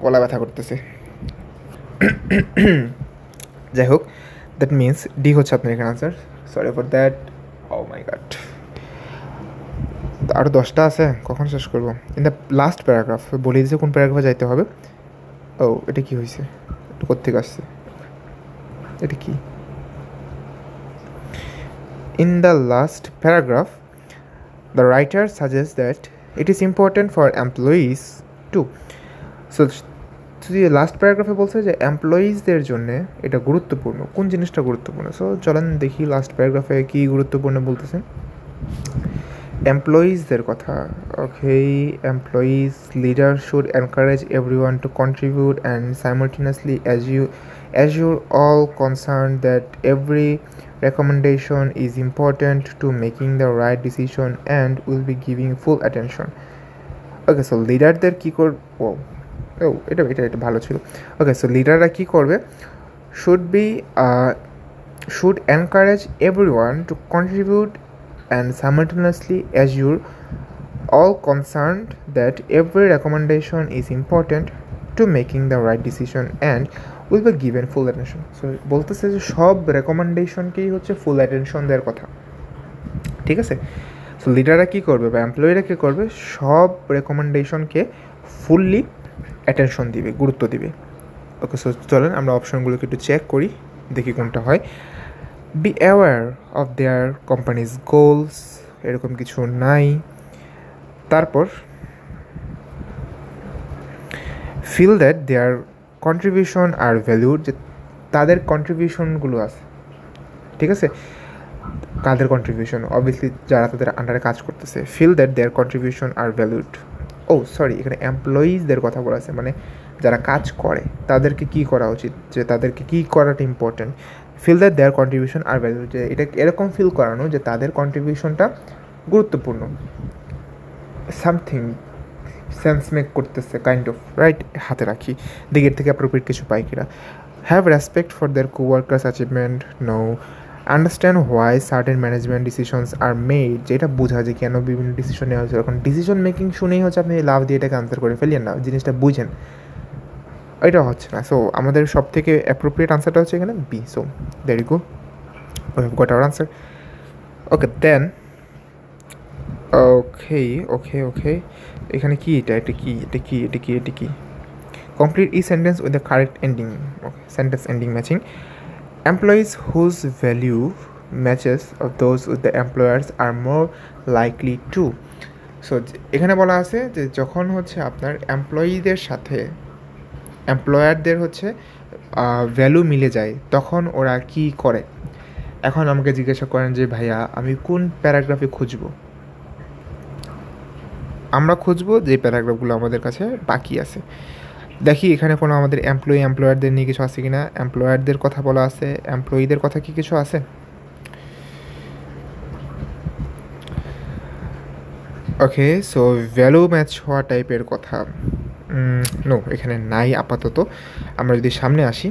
গলা ব্যথা করতেছে। যাই হোক, দ্যাট মিনস ডি হচ্ছে আপনার এখানে answer. Sorry for that. Oh my God, আরও 10টা আছে, কখন শেষ করবো? ইন দ্য লাস্ট প্যারাগ্রাফ বলে দিয়েছে কোন প্যারাগ্রাফে যাইতে হবে। ও, এটা কি হয়েছে? একটু কোত্থেকে আসছে এটা? কি in the last paragraph the writer suggest that it is important for employees to. So last প্যারাগ্রাফে বলছে যে এমপ্লয়িজদের জন্য এটা গুরুত্বপূর্ণ। কোন জিনিসটা গুরুত্বপূর্ণ? সো চলেন দেখি লাস্ট প্যারাগ্রাফে কী গুরুত্বপূর্ণ বলতেছে। এমপ্লয়িজদের কথা। Okay, employees leader should encourage everyone to contribute and simultaneously assure all concerned that every recommendation is important to making the right decision and will be giving full attention. Okay, so লিডারদের কী করবে? এটা ভালো ছিল। ওকে, so লিডাররা কী করবে? should encourage everyone to contribute and simultaneously assure all concerned that every recommendation is important to making the right decision and will be given full attention. So বলতেছে যে সব রেকমেন্ডেশনকেই হচ্ছে ফুল অ্যাটেনশন দেওয়ার কথা, ঠিক আছে? সো লিডাররা কী করবে বা এমপ্লয়িরা কী করবে? সব রেকমেন্ডেশনকে ফুললি অ্যাটেনশন দিবে, গুরুত্ব দিবে। ওকে, সো চলেন আমরা অপশনগুলোকে একটু চেক করি, দেখি কোনটা হয়। Be aware of their companies goals, এরকম কিছু নাই। তারপর feel that their contribution are valued, যে তাদের কন্ট্রিবিউশনগুলো আছে, ঠিক আছে? কাদের কন্ট্রিবিউশন? অবভিয়াসলি যারা তাদের আন্ডারে কাজ করতেছে। Feel that their contribution are valued. Sorry, এখানে এমপ্লয়িজদের কথা বলা আছে, মানে যারা কাজ করে তাদেরকে কী করা উচিত, যে তাদেরকে কী করাটা important. Feel that their contribution are valued, যে এটা এরকম ফিল করানো যে তাদের কন্ট্রিবিউশনটা গুরুত্বপূর্ণ। সামথিং সেন্স মেক করতেছে, কাইন্ড অফ, রাইট? হাতে রাখি, দেখি এর থেকে অ্যাপ্রোপ্রিয়েট কিছু পাই কিনা। Have respect for their coworkers achievement, no. Understand why certain management decisions are made, যেটা বোঝা যে কেন বিভিন্ন ডিসিশন নেওয়া হয়েছে। এখন ডিসিশন মেকিং শুনেই হচ্ছে আপনি লাভ দিয়ে এটাকে আনসার করে ফেলিয়েন না, জিনিসটা বুঝেন, এটা হচ্ছে না। সো আমাদের সব থেকে অ্যাপ্রোপ্রিয়েট আনসারটা হচ্ছে এখানে B. So that you go, we have got our answer. Okay, then okay এখানে কি এটা কি complete each sentence with the correct ending. Okay, sentence ending matching. Employees whose value matches of those with the employers are more likely to. So এখানে বলা আছে যে যখন হচ্ছে আপনার এমপ্লয়িদের সাথে এমপ্লয়ারদের হচ্ছে ভ্যালু মিলে যায় তখন ওরা কি করে। এখন আমাকে জিজ্ঞাসা করেন যে ভাইয়া আমি কোন প্যারাগ্রাফে খুঁজবো? আমরা খুঁজবো যে প্যারাগ্রাফগুলো আমাদের কাছে বাকি আছে। দেখি এখানে কোনো আমাদের এমপ্লয়ারদের নিয়ে কিছু আছে কি না। এমপ্লয়ারদের কথা বলা আছে, এমপ্লয়িদের কথা কি কিছু আছে? ওকে, সো ভ্যালু ম্যাচ হওয়া টাইপের কথা নো, এখানে নাই আপাতত। আমরা যদি সামনে আসি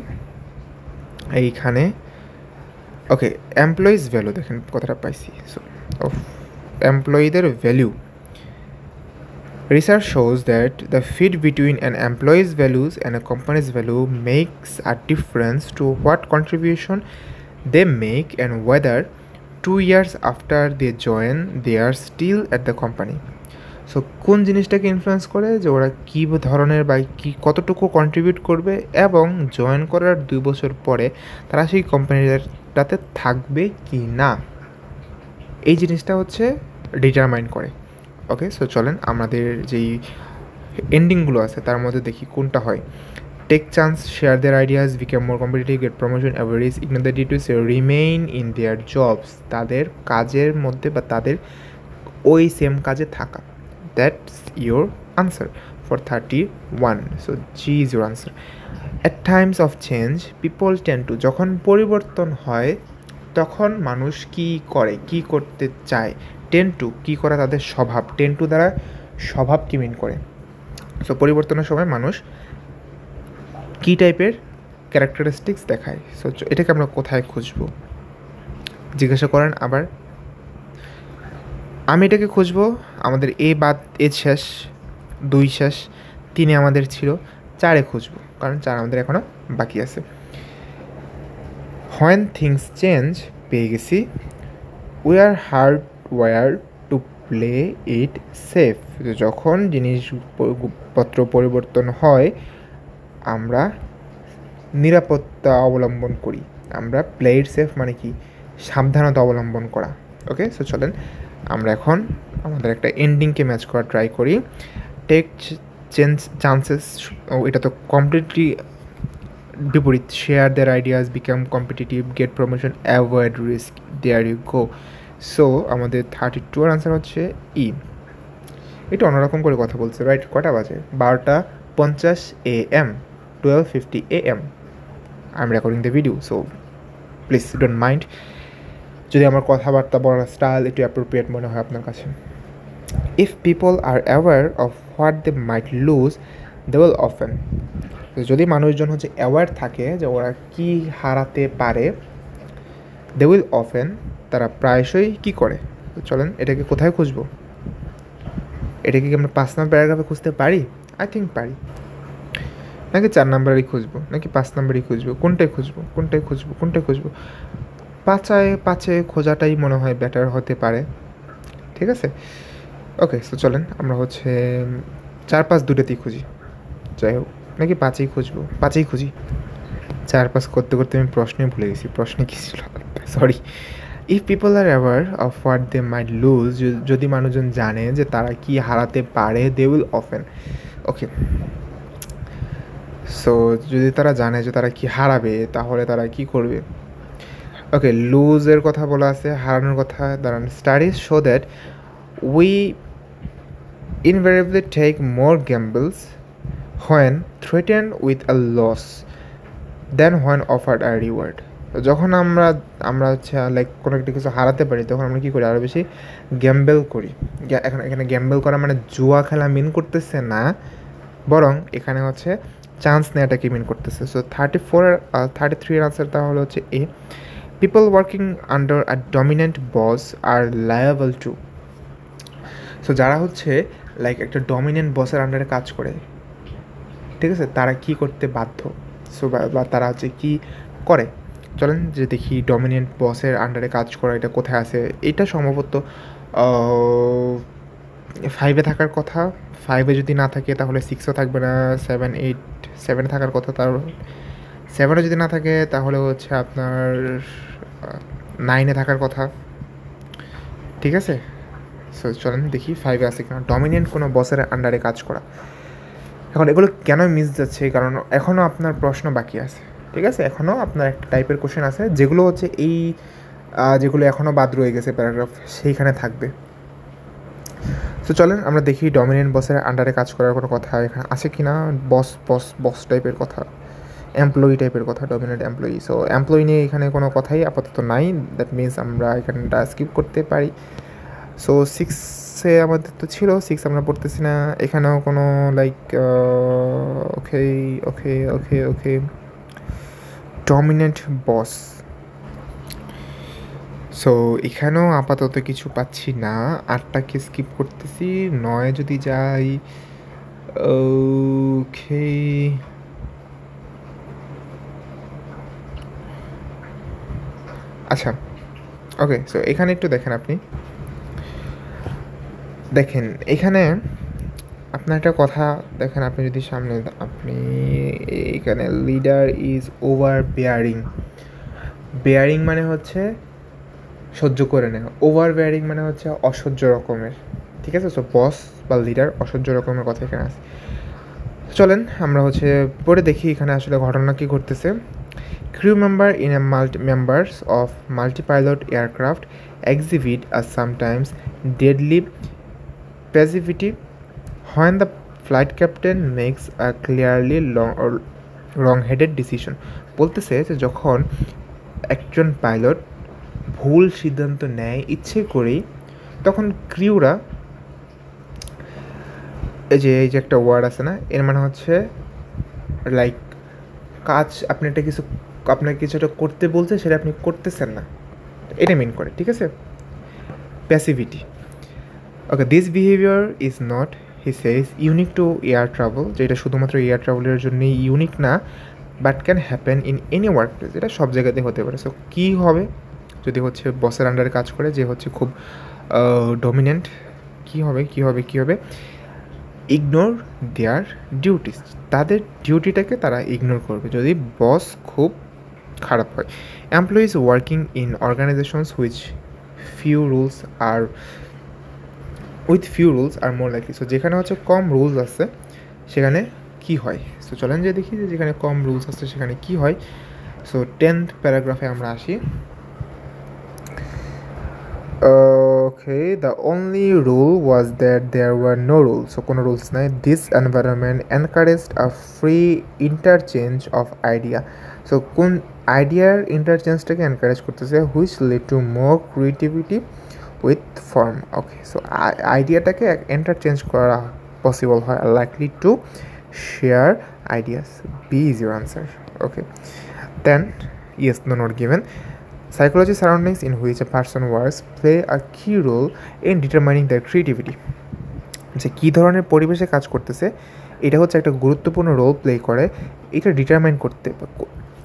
এইখানে, ওকে, এমপ্লয়িজ ভ্যালু, দেখেন কথাটা পাইছি। সো এমপ্লয়িদের value, research shows that the fit between an employee's values and a company's value makes a difference to what contribution they make and whether 2 years after they join they are still at the company. So কোন জিনিসটাকে influence করে যে ওরা কী ধরনের বা কী কতটুকু contribute করবে এবং জয়েন করার 2 বছর পরে তারা সেই কোম্পানির জবটাতে থাকবে কি না, এই জিনিসটা হচ্ছে ডিটারমাইন করে। ওকে, সো চলেন আমাদের যেই এন্ডিংগুলো আছে তার মধ্যে দেখি কোনটা হয়। Take chance, share their ideas, become more competitive, get promotion, average, ignore the duties, remain in their jobs, তাদের কাজের মধ্যে বা তাদের ওই সেম কাজে থাকা। That's your answer for 31. So G is your answer. At times of change people tend to, যখন পরিবর্তন হয় তখন মানুষ কি করে, কি করতে চায়। টেন টু কী করা তাদের স্বভাব, টেন টু দ্বারা স্বভাব কি মিন করে। সো পরিবর্তনের সময় মানুষ কী টাইপের ক্যারেক্টারিস্টিক্স দেখায়। সো এটাকে আমরা কোথায় খুঁজবো জিজ্ঞাসা করেন আবার। আমি এটাকে খুঁজবো আমাদের এ বাদ, এ শেষ, 2 শেষ, 3 আমাদের ছিল, 4 খুঁজবো কারণ 4 আমাদের এখনও বাকি আছে। হোয়েন থিংস চেঞ্জ পেয়ে গেছি। We are hardware to play it safe, যখন জিনিসপত্র পরিবর্তন হয় আমরা নিরাপত্তা অবলম্বন করি। আমরা প্লে ইট সেফ মানে কি, সাবধানতা অবলম্বন করা। ওকে, সো চলেন আমরা এখন আমাদের একটা এন্ডিংকে ম্যাচ করা ট্রাই করি। টেক চান্সেস, এটা তো কমপ্লিটলি বিপরীত। Share their ideas, become competitive, get promotion, avoid risk, there you go. So আমাদের 32 আনসার হচ্ছে ই। এটা অন্যরকম করে কথা বলছে, রাইট? কটা বাজে? 12:50 AM, 12:50 AM। I am recording the video, so please don't mind যদি আমার কথাবার্তা বলার স্টাইল একটু অ্যাপ্রোপ্রিয়েট মনে হয় আপনার কাছে। If people are aware of what they might lose, they will often, যদি মানুষজন হচ্ছে অ্যাওয়ার থাকে যে ওরা কি হারাতে পারে, দে উইল অফেন, তারা প্রায়শই কি করে। তো চলেন এটাকে কোথায় খুঁজবো, এটাকে কি আমরা 5 নম্বর প্যারাগ্রাফে খুঁজতে পারি? আই থিঙ্ক পারি। নাকি 4 নম্বরেই খুঁজবো, নাকি 5 নম্বরেই খুঁজবো, কোনটায় খুঁজবো, কোনটায় খুঁজবো, কোনটায় খুঁজবো? পাঁচে খোঁজাটাই মনে হয় বেটার হতে পারে। ঠিক আছে, ওকে, সো চলেন আমরা হচ্ছে 4-5 দুটোতেই খুঁজি। যাই হোক, নাকি 5এই খুঁজবো, 5এই খুঁজি। 4-5 করতে করতে আমি প্রশ্নে ভুলে গেছি, প্রশ্নে কী ছিল, sorry. If people are aware of what they might lose, যদি মানুষজন জানে যে তারা কি হারাতে পারে, they will often. Okay, so যদি তারা জানে যে তারা কি হারাবে তাহলে তারা কি করবে। ওকে, লুজের কথা বলা আছে, হারানোর কথা। দাঁড়ান, studies show that we invariably take more gambles when threatened with a loss than when offered a reward. যখন আমরা হচ্ছে লাইক কোনো একটা কিছু হারাতে পারি তখন আমরা কী করি, আরও বেশি গ্যাম্বেল করি। এখানে গ্যাম্বেল করা মানে জুয়া খেলা মিন করতেছে না, বরং এখানে হচ্ছে চান্স নেওয়াটাকে মিন করতেছে। সো 33 এর আনসার তাহলে হচ্ছে A. People working under a dominant boss are liable to, so যারা হচ্ছে লাইক একটা ডমিনেন্ট বসের আন্ডারে কাজ করে, ঠিক আছে, তারা কি করতে বাধ্য। সো বা তারা হচ্ছে কি করে, চলেন যে দেখি ডমিনেন্ট বসের আন্ডারে কাজ করা এটা কোথায় আছে। এটা সম্ভবত 5-এ থাকার কথা। 5-এ যদি না থাকে তাহলে 6-ও থাকবে না, 7, 8, 7-এ থাকার কথা। তার 7-এ যদি না থাকে তাহলে হচ্ছে আপনার 9-এ থাকার কথা, ঠিক আছে। সো চলেন দেখি 5-এ আছে কিনা ডমিনেন্ট কোনো বসের আন্ডারে কাজ করা। এখন এগুলো কেন মিস যাচ্ছে, কারণ এখনও আপনার প্রশ্ন বাকি আছে, ঠিক আছে, এখনও আপনার একটা টাইপের কোশ্চেন আছে যেগুলো হচ্ছে এই যেগুলো এখনও বাদ রয়ে গেছে প্যারাগ্রাফ, সেইখানে থাকবে। সো চলেন আমরা দেখি ডমিনেন্ট বসের আন্ডারে কাজ করার কোনো কথা এখানে আছে কি না। বস টাইপের কথা, এমপ্লয়ি টাইপের কথা, ডমিনেন্ট এমপ্লয়ি। সো এমপ্লয়ি নিয়ে এখানে কোনো কথাই আপাতত নাই, দ্যাট মিনস আমরা এখানটা স্কিপ করতে পারি। সো 6-এ আমাদের তো ছিল, 6 আমরা পড়তেছি না। এখানেও কোনো লাইক ওকে ওকে ওকে ওকে ডমিনেন্ট বস। সো এখানেও আপাতত কিছু পাচ্ছি না, 8টাকে স্কিপ করতেছি। 9-এ যদি যাই, ওকে আচ্ছা, ওকে, সো এখানে একটু দেখেন, আপনি দেখেন এখানে আপনার একটা কথা দেখেন, আপনি যদি সামনে আপনি এখানে leader is over bearing, bearing মানে হচ্ছে সহ্য করে নেওয়া, ওভার বেয়ারিং মানে হচ্ছে অসহ্য রকমের, ঠিক আছে? সো বস বা লিডার অসহ্য রকমের কথা এখানে আছে। চলেন আমরা হচ্ছে পরে দেখি এখানে আসলে ঘটনা কী ঘটতেছে। Crew member in a members of multi-pilot aircraft exhibit a sometimes deadly passivity when the flight captain makes a clearly wrong-headed decision. বলতেছে যে যখন একজন পাইলট ভুল সিদ্ধান্ত নেয় ইচ্ছে করেই, তখন ক্রিউরা এই যে একটা ওয়ার্ড আছে না, এর মানে হচ্ছে লাইক কাজ, আপনাকে কিছু একটা করতে বলছে, সেটা আপনি করতেছেন না, এটা মিন করে, ঠিক আছে? Passivity. Okay, this behaviour is not, he says, unique to air travel, যেটা শুধুমাত্র এয়ার ট্রাভেলের জন্যই ইউনিক না, but can happen in any workplace, এটা সব জায়গাতে হতে পারে। সো কী হবে যদি হচ্ছে বসের আন্ডারে কাজ করে যে হচ্ছে খুব ডমিনেন্ট, কী হবে? ইগনোর দেয়ার ডিউটিস, তাদের ডিউটিটাকে তারা ইগনোর করবে যদি বস খুব খারাপ হয়। Employees working in organisations few rules are more likely, so যেখানে হচ্ছে কম রুলস আছে সেখানে কি হয়? সো চলেন যে দেখি যে যেখানে কম রুলস আছে সেখানে কি হয়। সো 10th প্যারাগ্রাফে আমরা আসি। Okay, the only rule was that there were no rules. So কোনো রুলস নাই। This environment encouraged a free interchange of idea. So কোন আইডিয়ার ইন্টারচেঞ্জটাকে এনকারেজ করতেছে, which led to more creativity with form. Okay, so আইডিয়াটাকে interchange করা possible হয়, likely to share ideas. B is your answer. Okay, then yes, no, not given. Psychology surroundings in which a person works play a key role in determining their creativity. যে কী ধরনের পরিবেশে কাজ করতেছে এটা হচ্ছে একটা গুরুত্বপূর্ণ রোল প্লে করে এটা ডিটারমাইন করতে,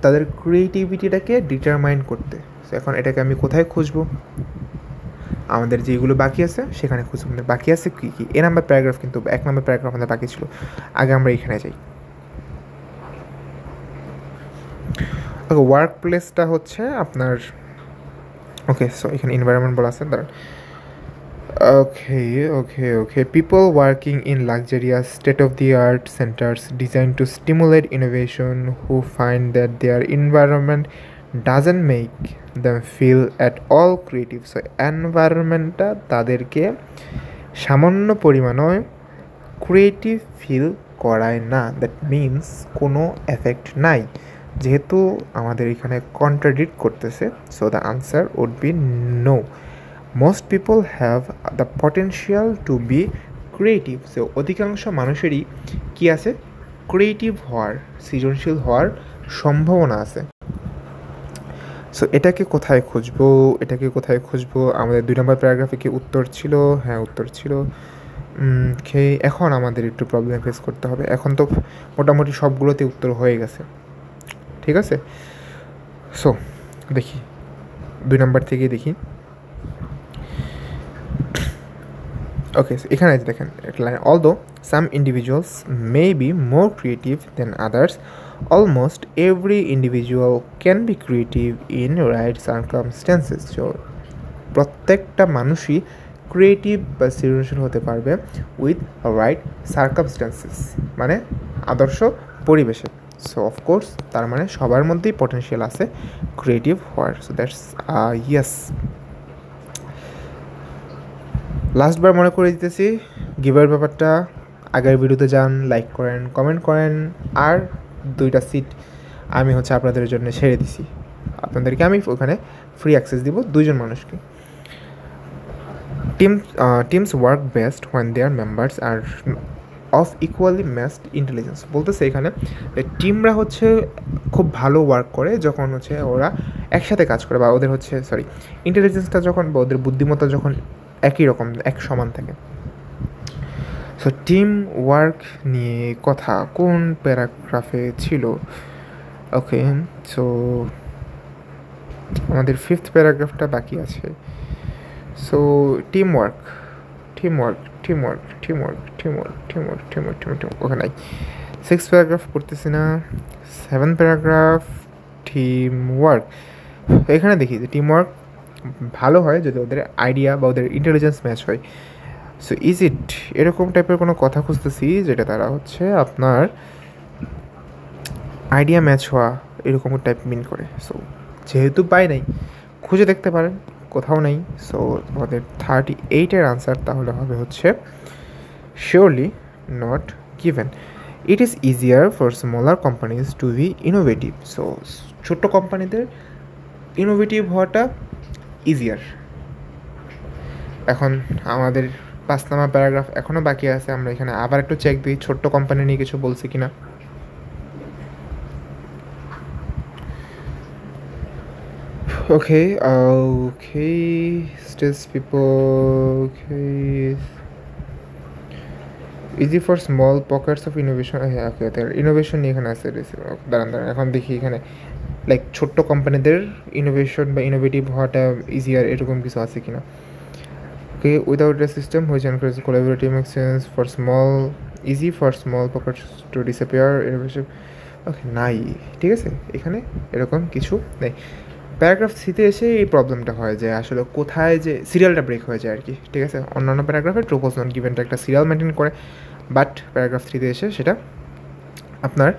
তাদের ক্রিয়েটিভিটিটাকে ডিটারমাইন করতে। সো এখন এটাকে আমি কোথায় খুঁজবো? আমাদের যেগুলো বাকি আছে সেখানে খুঁজবো। বাকি আছে কী কী? এ নাম্বার প্যারাগ্রাফ, কিন্তু 1 নম্বর প্যারাগ্রাফ আমাদের বাকি ছিল। আগে আমরা এখানে যাই। ওকে, ওয়ার্ক প্লেসটা হচ্ছে আপনার, ওকে, সো এখানে এনভায়রনমেন্ট বলা আছে, দাঁড়ান। Okay. People working in luxurious state-of-the-art centers designed to stimulate innovation who find that their environment doesn't make them feel at all creative. So এনভায়রনমেন্টটা তাদেরকে সামান্য পরিমাণে ক্রিয়েটিভ ফিল করায় না, দ্যাট মিনস কোনো এফেক্ট নাই, যেহেতু আমাদের এখানে কন্ট্রাডিক্ট করতেছে। So the answer would be no. Most people have the potential to be creative. So অধিকাংশ মানুষেরই কি আছে? ক্রিয়েটিভ হওয়ার, সৃজনশীল হওয়ার সম্ভাবনা আছে। সো এটাকে কোথায় খুঁজবো? আমাদের 2 নম্বর প্যারাগ্রাফে কি উত্তর ছিল? হ্যাঁ, উত্তর ছিল। এখন আমাদের একটু প্রবলেম ফেস করতে হবে। এখন তো মোটামুটি সবগুলোতে উত্তর হয়ে গেছে, ঠিক আছে? সো দেখি 2 নম্বর থেকে দেখি। ওকে, এখানে দেখেন একটা line, although some individuals may be more creative than others, almost every individual can be creative in right circumstances. So প্রত্যেকটা মানুষই ক্রিয়েটিভ বা সৃজনশীল হতে পারবে উইথ রাইট সার্কামস্ট্যান্সেস, মানে আদর্শ পরিবেশে। সো অফকোর্স তার মানে সবার মধ্যেই পটেনশিয়াল আছে ক্রিয়েটিভ হওয়ার। So that's yes. লাস্টবার মনে করে দিতেছি গিভার ব্যাপারটা, আগের ভিডিওতে যান, লাইক করেন, কমেন্ট করেন, আর 2টা সিট আমি হচ্ছে আপনাদের জন্য ছেড়ে দিছি। আপনাদেরকে আমি ওখানে ফ্রি অ্যাক্সেস দিব 2জন মানুষকে। Teams work best when their members are of equally matched intelligence. বলতেছে এখানে টিমরা হচ্ছে খুব ভালো ওয়ার্ক করে যখন হচ্ছে ওরা একসাথে কাজ করে, বা ওদের হচ্ছে ইন্টেলিজেন্সটা যখন, বা ওদের বুদ্ধিমত্তা যখন একই রকম, এক সমান থাকে। সো টিম ওয়ার্ক নিয়ে কথা কোন প্যারাগ্রাফে ছিল? ওকে, সো আমাদের 5th প্যারাগ্রাফটা বাকি আছে। সো টিম ওয়ার্ক, ওকে নাই। 6th প্যারাগ্রাফ পড়তেছি না। 7th paragraph team work. এখানে দেখি যে টিমওয়ার্ক ভালো হয় যদি ওদের আইডিয়া বা ওদের ইন্টেলিজেন্স ম্যাচ হয়। সো ইজ ইট এরকম টাইপের কোনো কথা খুঁজতেছি যেটা তারা হচ্ছে আপনার আইডিয়া ম্যাচ হওয়া এরকম টাইপ মিন করে। সো যেহেতু পাই নাই, খুঁজে দেখতে পারেন, কোথাও নেই। সো আমাদের 38-এর আনসার তাহলে হবে হচ্ছে surely not given. It is easier for smaller companies to be innovative. So ছোট্ট কোম্পানিদের ইনোভেটিভ হওয়াটা ইজিয়ার। এখন আমাদের 5 নম্বর প্যারাগ্রাফ এখনও বাকি আছে, আমরা এখানে আবার একটু চেক দিই ছোট্ট কোম্পানি নিয়ে কিছু বলছে কিনা। Okay, stress people, okay. Easy for small pockets of innovation. হ্যাঁ ওকে, তার ইনোভেশন নিয়ে এখানে আছে। দাঁড়ান এখন দেখি এখানে লাইক ছোট্ট কোম্পানিদের ইনোভেশন বা ইনোভেটিভ হওয়াটা ইজিয়ার এরকম কিছু আছে কিনা। Okay, without a system which encourage collaborative make sense for small, easy for small pockets to disappear innovation. Okay নাই, ঠিক আছে, এখানে এরকম কিছু নেই। প্যারাগ্রাফ সিতে এসে এই প্রবলেমটা হয় যে আসলে কোথায় যে সিরিয়ালটা ব্রেক হয়ে যায় আর কি, ঠিক আছে। অন্যান্য প্যারাগ্রাফে ট্রোপোজ নন গিভেনটা একটা সিরিয়াল মেনটেন করে, বাট প্যারাগ্রাফ 3-তে এসে সেটা আপনার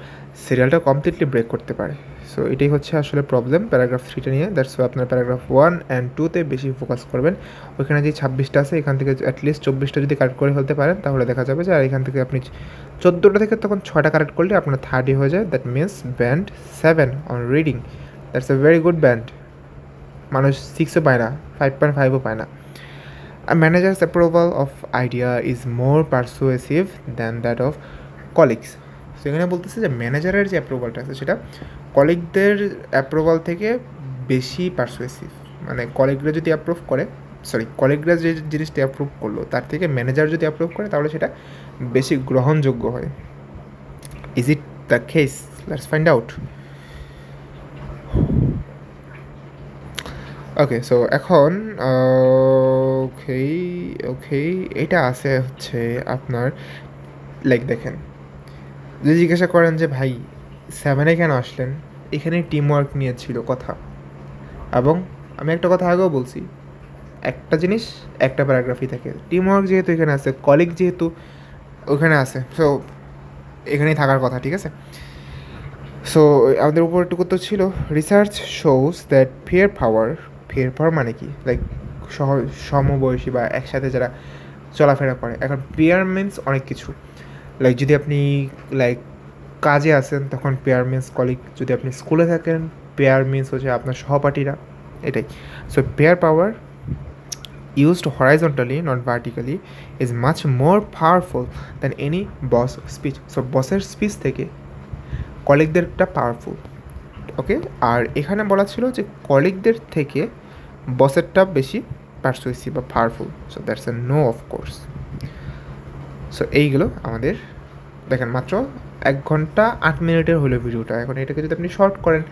সিরিয়ালটা কমপ্লিটলি ব্রেক করতে পারে। সো এটাই হচ্ছে আসলে প্রবলেম প্যারাগ্রাফ 3টা নিয়ে। দ্যাটস ওয়াই আপনার প্যারাগ্রাফ 1 and 2-তে বেশি ফোকাস করবেন। ওইখানে যে 26টা আছে এখান থেকে অ্যাটলিস্ট 24টা যদি কারেক্ট করে ফেলতে পারেন তাহলে দেখা যাবে যে আর এখান থেকে আপনি 14টা থেকে তখন 6টা কারেক্ট করলে আপনার 30 হয়ে যায়। That means band 7 on reading, that's a very good band. মানুষ 6ও পায় না, 5.5ও পায় না। A manager's approval of idea is more persuasive than that of colleagues. So এখানে বলতেছে যে ম্যানেজারের যে অ্যাপ্রুভালটা আছে সেটা কলিগদের অ্যাপ্রুভাল থেকে বেশি পারসুয়েসিভ। মানে কলিগরা যদি অ্যাপ্রুভ করে, কলিগরা যে জিনিসটা অ্যাপ্রুভ করলো তার থেকে ম্যানেজার যদি অ্যাপ্রুভ করে তাহলে সেটা বেশি গ্রহণযোগ্য হয়। Is it the case? Let's find out. Okay, so এখন ওকে এটা আছে হচ্ছে আপনার লাইক দেখেন, যদি জিজ্ঞাসা করেন যে ভাই 7-এ কেন আসলেন, এখানে টিমওয়ার্ক নিয়ে ছিল কথা। এবং আমি একটা কথা আগেও বলছি, একটা জিনিস একটা প্যারাগ্রাফই থাকে। টিমওয়ার্ক যেহেতু এখানে আছে, কলিগ যেহেতু ওখানে আছে, সো এখানেই থাকার কথা, ঠিক আছে। সো আমাদের উপরটুকু তো ছিল রিসার্চ শোজ দ্যাট ফিয়ার পাওয়ার মানে কি, লাইক সমবয়সী বা একসাথে যারা চলাফেরা করে। এখন পেয়ার মিনস অনেক কিছু, লাইক যদি আপনি লাইক কাজে আসেন তখন পেয়ার মিনস কলিগ, যদি আপনি স্কুলে থাকেন পেয়ার মিনস হচ্ছে আপনার সহপাঠীরা, এটাই। So pair power used horizontally not vertically is much more powerful than any boss speech. So বসের স্পিচ থেকে কলিগদেরটা পাওয়ারফুল, ওকে। আর এখানে বলা ছিল যে কলিগদের থেকে বসেরটা বেশি পারসুয়েসিভ বা powerful. So that's a no of course. So এইগুলো আমাদের দেখেন মাত্র 1 ঘন্টা 8 মিনিটের হলো ভিডিওটা। এখন এটাকে যদি আপনি শর্ট করেন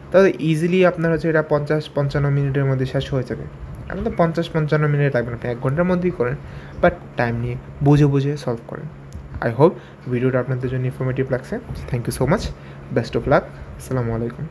তাহলে ইজিলি আপনার হচ্ছে এটা 50-55 মিনিটের মধ্যে শেষ হয়ে যাবে। এখন তো 50-55 মিনিট লাগবে না, আপনি 1 ঘন্টার মধ্যেই করেন, বাট টাইম নিয়ে বুঝে সলভ করেন। আই হোপ ভিডিওটা আপনাদের জন্য ইনফরমেটিভ লাগছে। Thank you so much, best of luck, আসসালামু আলাইকুম।